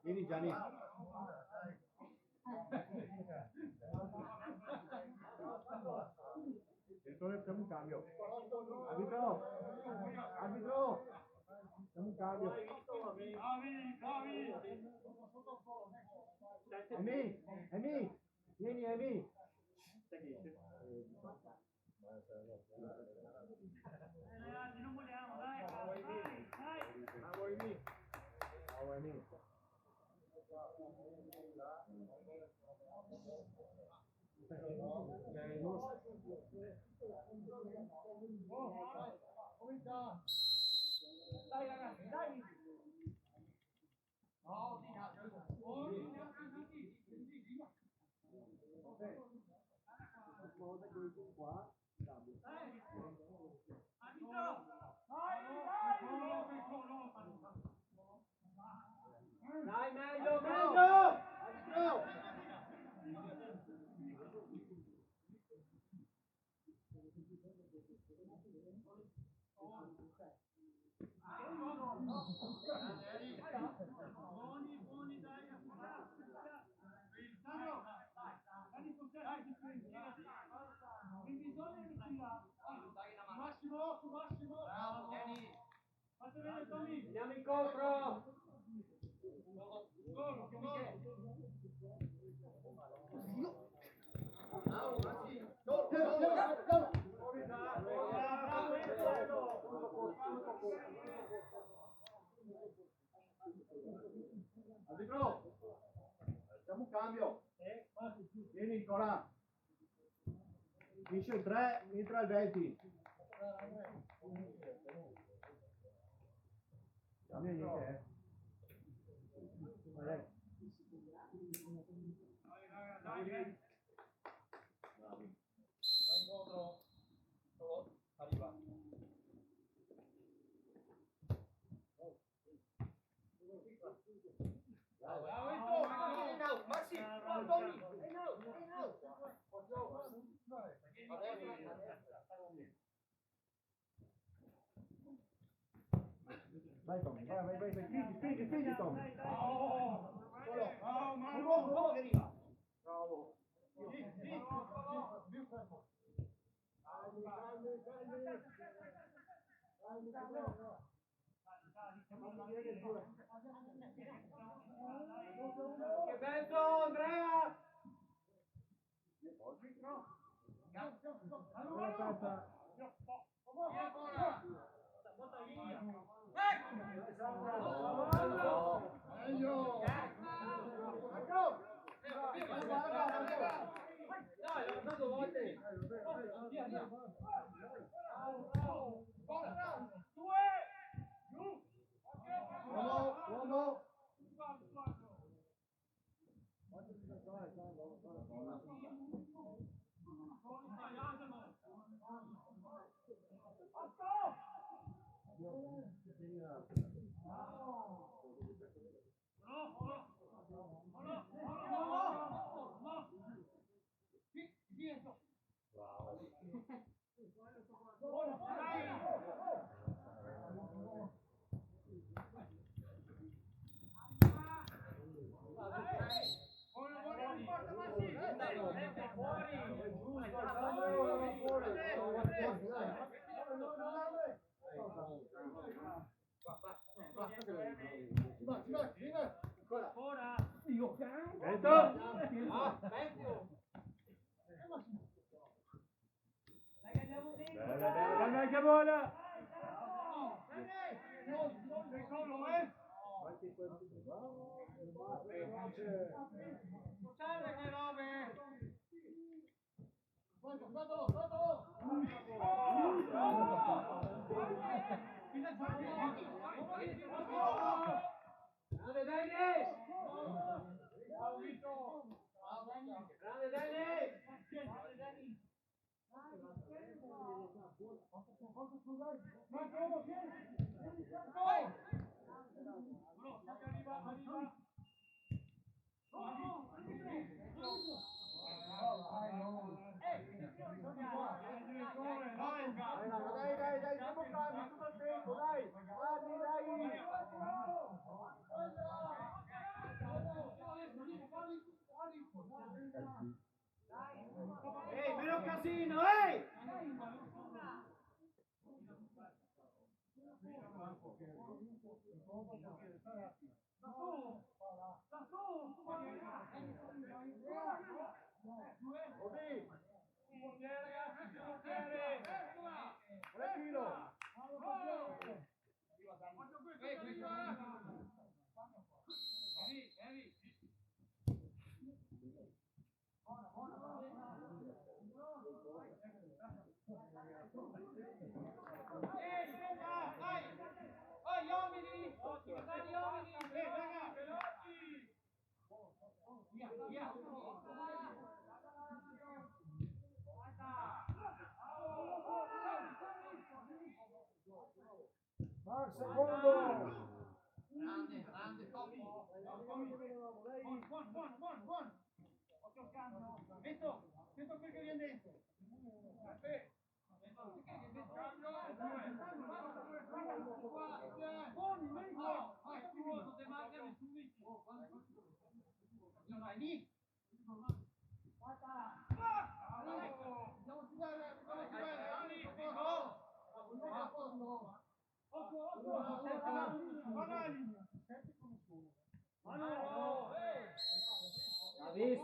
Vieni Gianni. Facciamo un cambio. Arbitro! Arbitro! Facciamo un cambio. Emi! Vieni Emi! Non vogliamo, dai, dai! Bravo Emi! Bravo Emi! Dai ragazzi, dai! No, dai, meglio, meglio! Buoni, dai! Massimo! Bravo, Kenny! Fate bene, Tommy! Andiamo incontro! Arbitro! Facciamo un cambio. Vieni Nicola. Finisce il 3, entra il 20. Cambia niente, Vai. Dai, vai incontro. Solo arriva. Maxi, Tommy, Vai Tommy, vai, spingi Tommy. Bravo, che arriva. Bravo. Che bello, Andrea! Buona passa. Meglio. Dai, l'ho dato volte. Uomo. Dai, che buona! Quanti questi Grande Dennis! Grande Dennis! Dai, siamo calmi, tutto il tempo, dai! Dai! Ehi, meno casino, ehi! secondo! Grande, Tommy. Buon. Metto quel che viene dentro.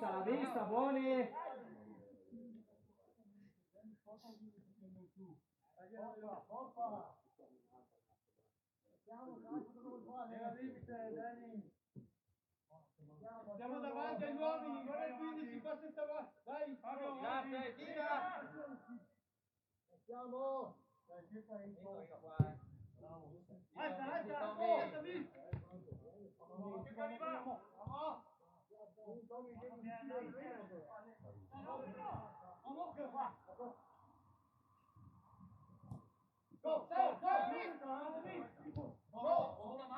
La vista, buoni! Siamo davanti agli uomini, guarda il 15, passa il tavolino. Dai, grazie, tira! Siamo! Alza,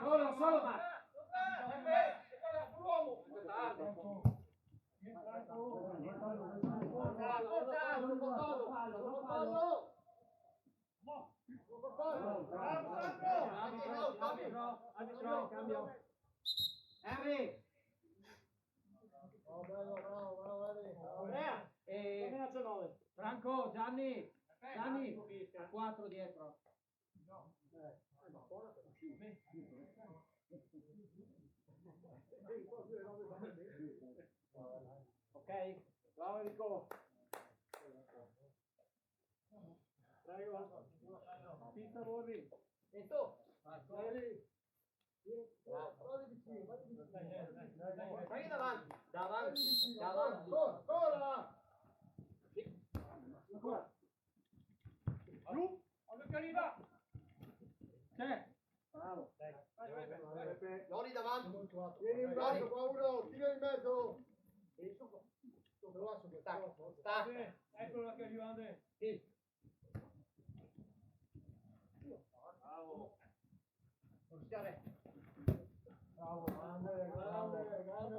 Solo, Max! Arbitro, cambio. Henry! Franco, Gianni, 4 dietro. Ok, bravo Enrico. Prego. Pista Borri. E tu? Vai davanti. Ancora! Giù, allora che arriva! C'è. Bravo. Lori davanti. Vieni in basso qua uno, tira in mezzo. Sta. Eccolo che arriva Andrea. Sì. Bravo. Grande.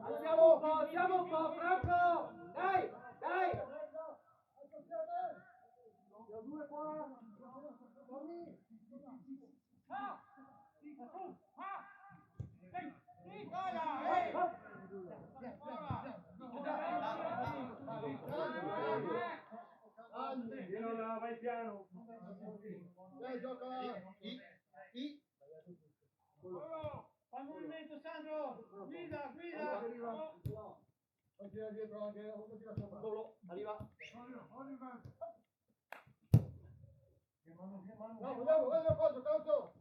Alziamo un po', Franco! Dai! Due qua. Vai piano. Dai, gioca. Fa il movimento Sandro. Guida. Tira dietro anche, tira sopra. Solo, arriva. No, vogliamo, calcio.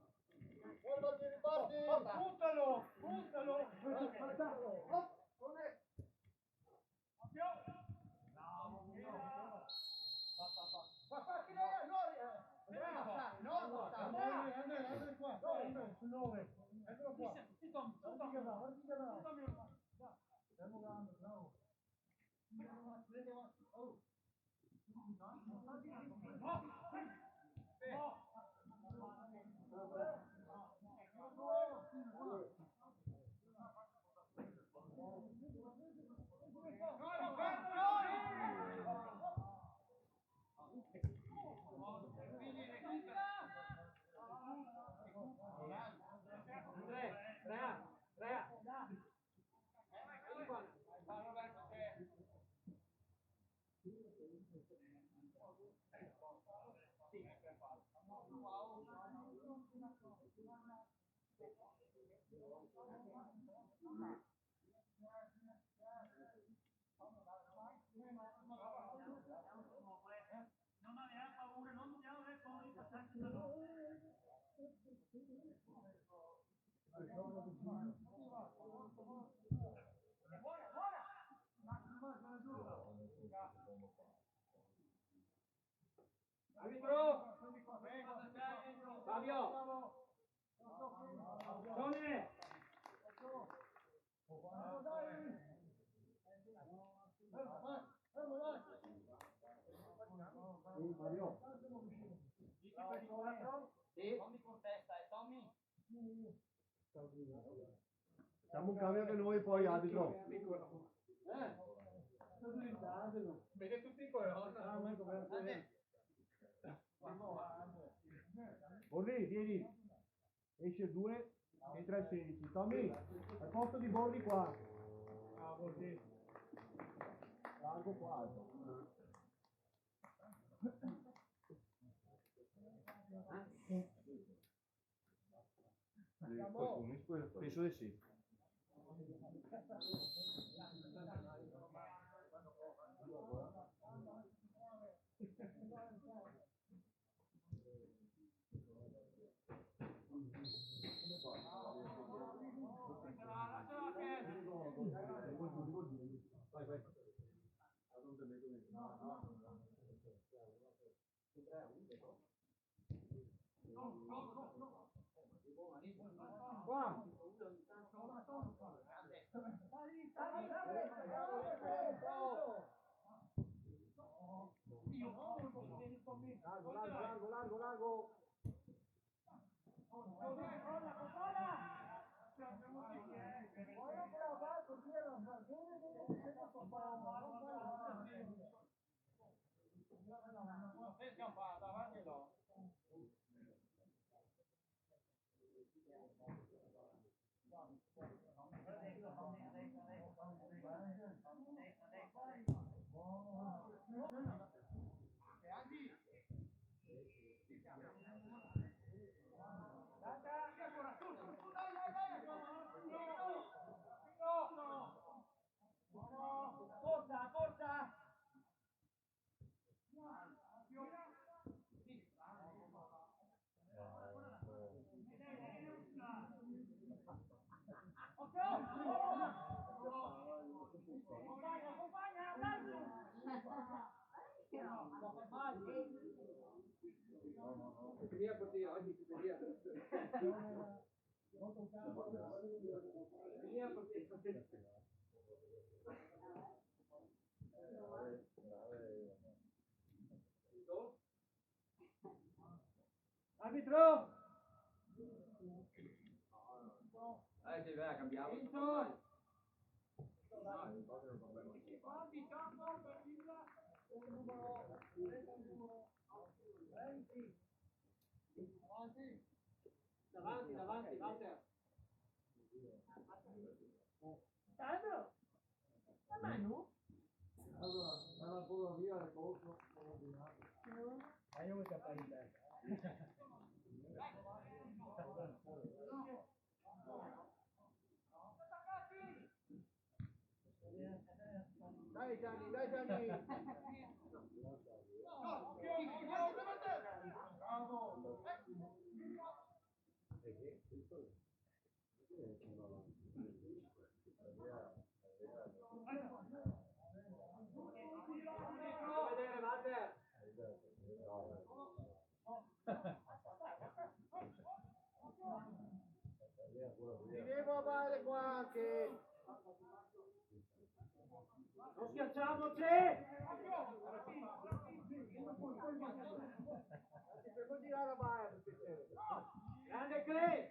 sul 9. Eccolo qua. Guarda che va, guarda che va. Stiamo andando, bravo. Arbitro! Fabio! Tony! Mario. Sì. Facciamo un cambio anche noi poi, arbitro. Vede tutti in colonna. Borri, vieni. Esce il 2, entra il 16. Tommy, al posto di Borri qua. Ah, così. Largo qua. Alto. Penso di sì. Vai, vai. Qua. Largo. Corta. Via così, oggi si via. Via così. Arbitro! Sì, vai, cambiamo. Davanti, Walter. Sandro? La Manu? Allora, era ancora via il corso. Ma io mi capelli in testa. Dai Gianni! Vedere, Walter. Non schiacciamoci! Grande Clay!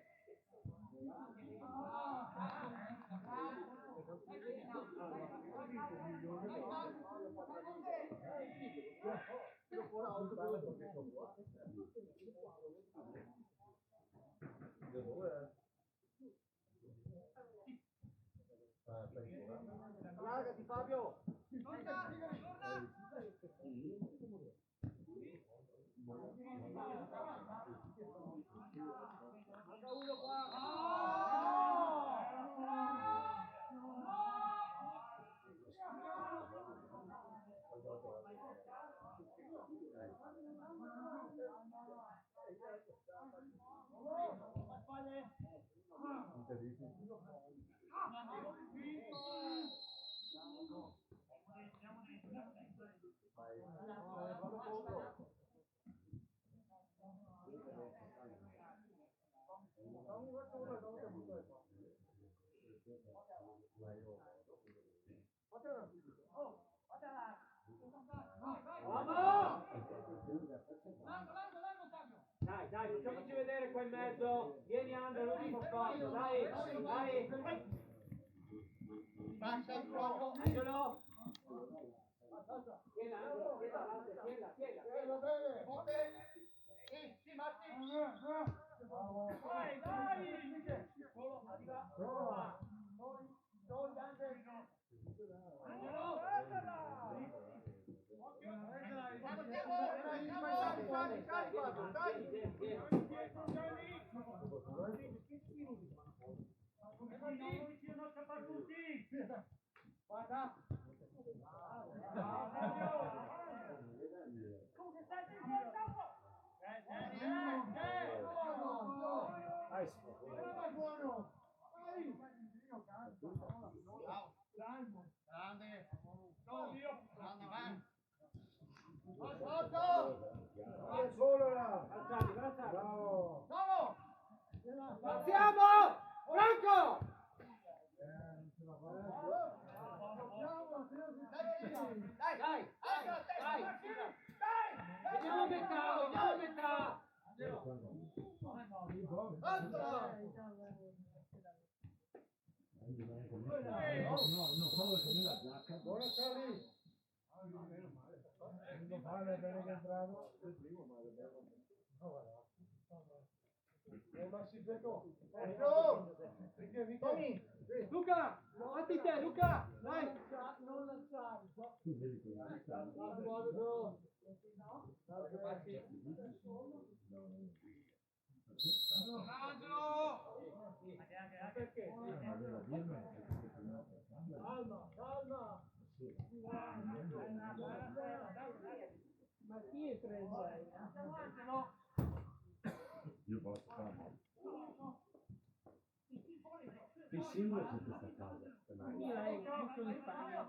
Allargati Fabio! Manca uno qua! Dai, facciamoci vedere qua in mezzo. Vieni Andrea, non ti fa spazio, dai. Passa il fuoco! Angelo. Tienila, tienila. Sì, Matti! Siamo! Franco! Dai! Vediamo metà! Buona Charlie! Non male, bene che è entrato. Il primo male, bene. Massi Greco. Tommy! Luca! Avanti te, Luca! Dai! Non lasciare. Perché? Calma! Ma chi è preso? Io posso farlo. Che singolo c'è questa casa? Io sono in Spagna.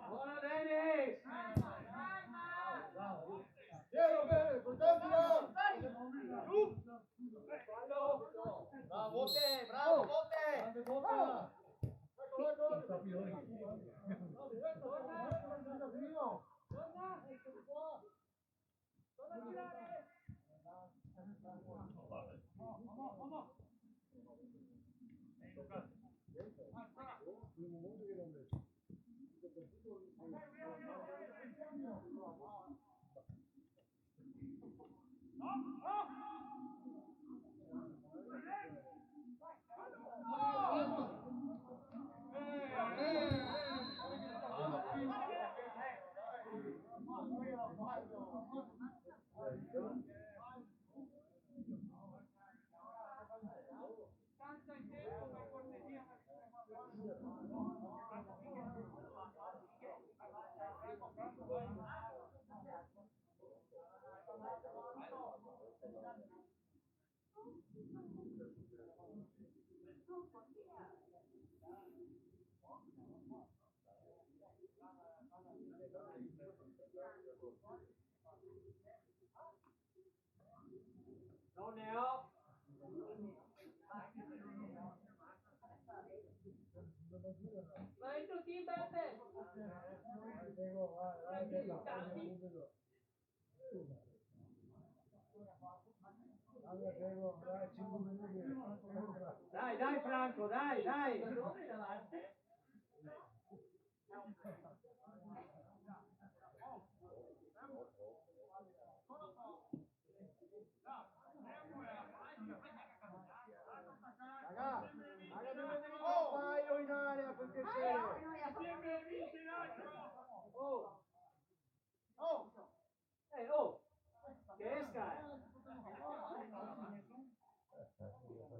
Buona Dennis! Botte, bravo, Botte! Non sta più lì. Non ne ho. Vai tutti, Beppe! Dai, dai Franco, dai, dai. Raga, dove devi paio in area per piacere? Oh. Oh. Oh. Che esca.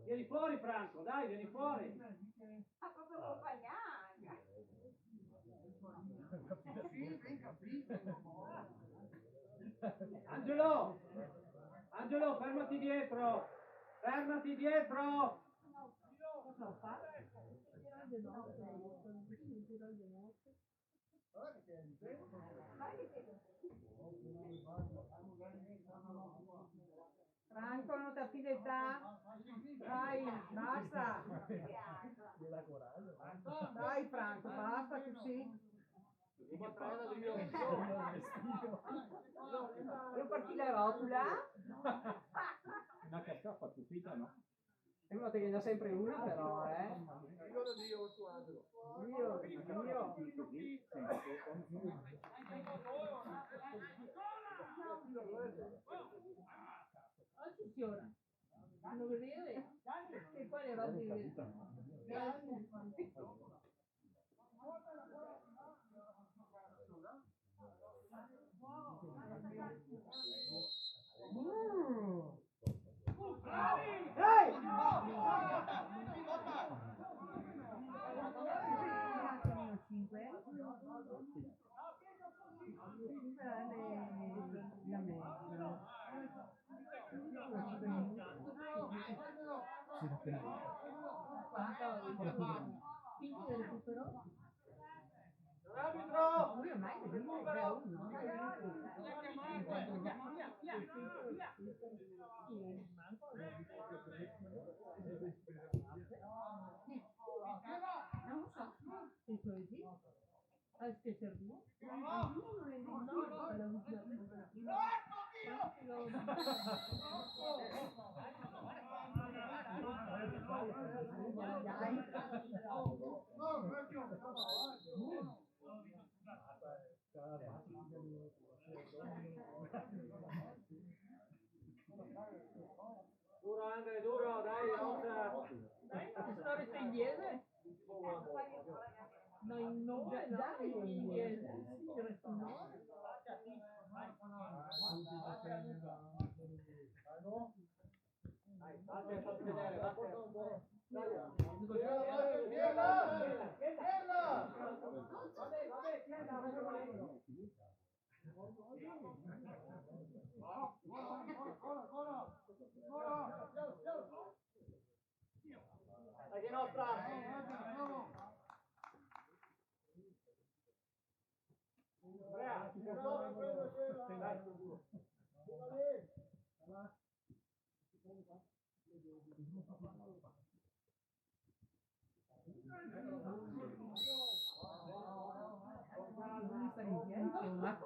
Vieni fuori Franco, dai, vieni fuori. Ah, proprio accompagnare. Angelo! Angelo, fermati dietro! Fermati dietro! Cosa ho fatto? Giro al ginocchio, giro al ginocchio. Franco, non ti affidetà? Dai, basta! Dai Franco, basta così! Lo parti la rotula? Una cascata stupita, no? E uno te ne dà sempre una però, Io lo dico su Angelo. Attenzione, non vedere che poi le robe Quindi del recupero? Arbitro! Lui ormai è venuto 3-1. Non so. E così? Che serviva? Non è Duro Andre, duro, dai, lotta! Sto resta inglese? No, in nome, dai, in inglese. Sì, resta in nome. Vattene, fatti vedere, vattene. Vabbè, tienila, Dai, nostra! insomma.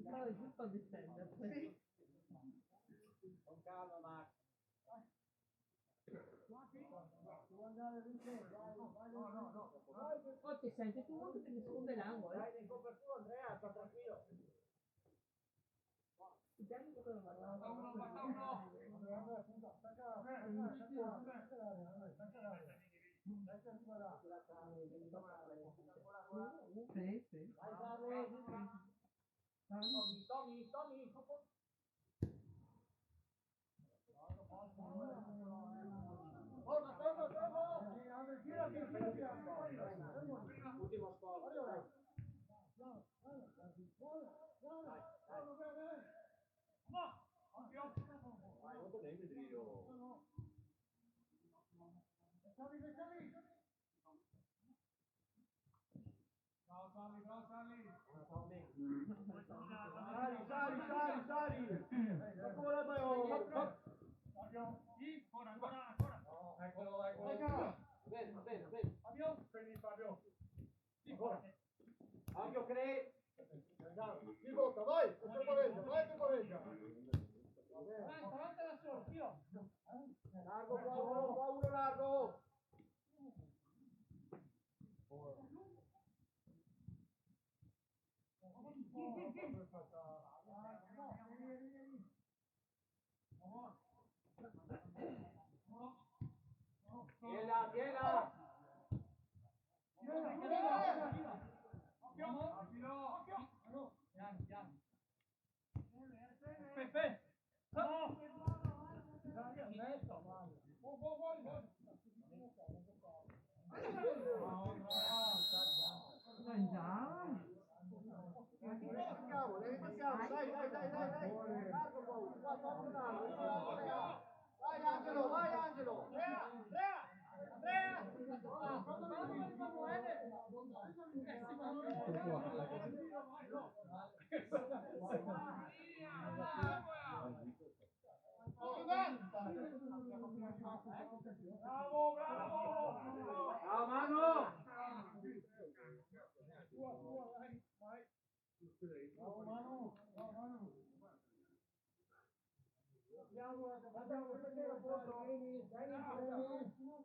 Stavo giusto a difendersi. Con calma, Max. Oh, ti senti tu uno che ti nasconde l'angolo? Dai, in copertura, Andrea, sta tranquillo. Vediamo cosa va. Sì, sì. Dai, Carlo. Tommy. Ultimo sport. Dai, molto bene, Pedrillo. Sali. Come la vai? Eccolo. Bene. Fabio. Fabio, crei. Di botta, vai, vai. Avanti da solo, io. Largo, qua uno largo. Tiela. Pepe. Mangiamo. Dai. Largo poi, qua tolgo largo. Vai Angelo. Andrea. Bravo. Ciao Manu. Andiamo a vedere un po', vieni.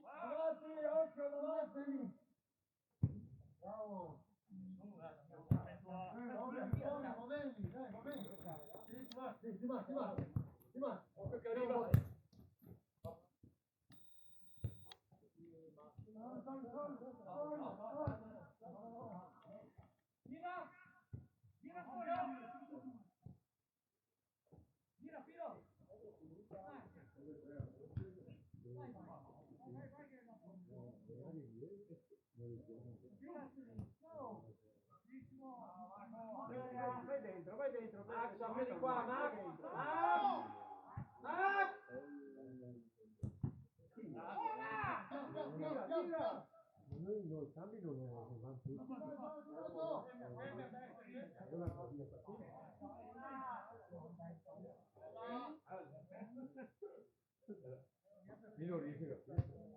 Avanti, occhio. Bravo. Di ma. Occhio che arriva. Gira fuori. Gira, Piro. Vai dentro. Max, vieni qua, Max. Tira. Noi cambi non vanno tutti. Io non riesco a capire.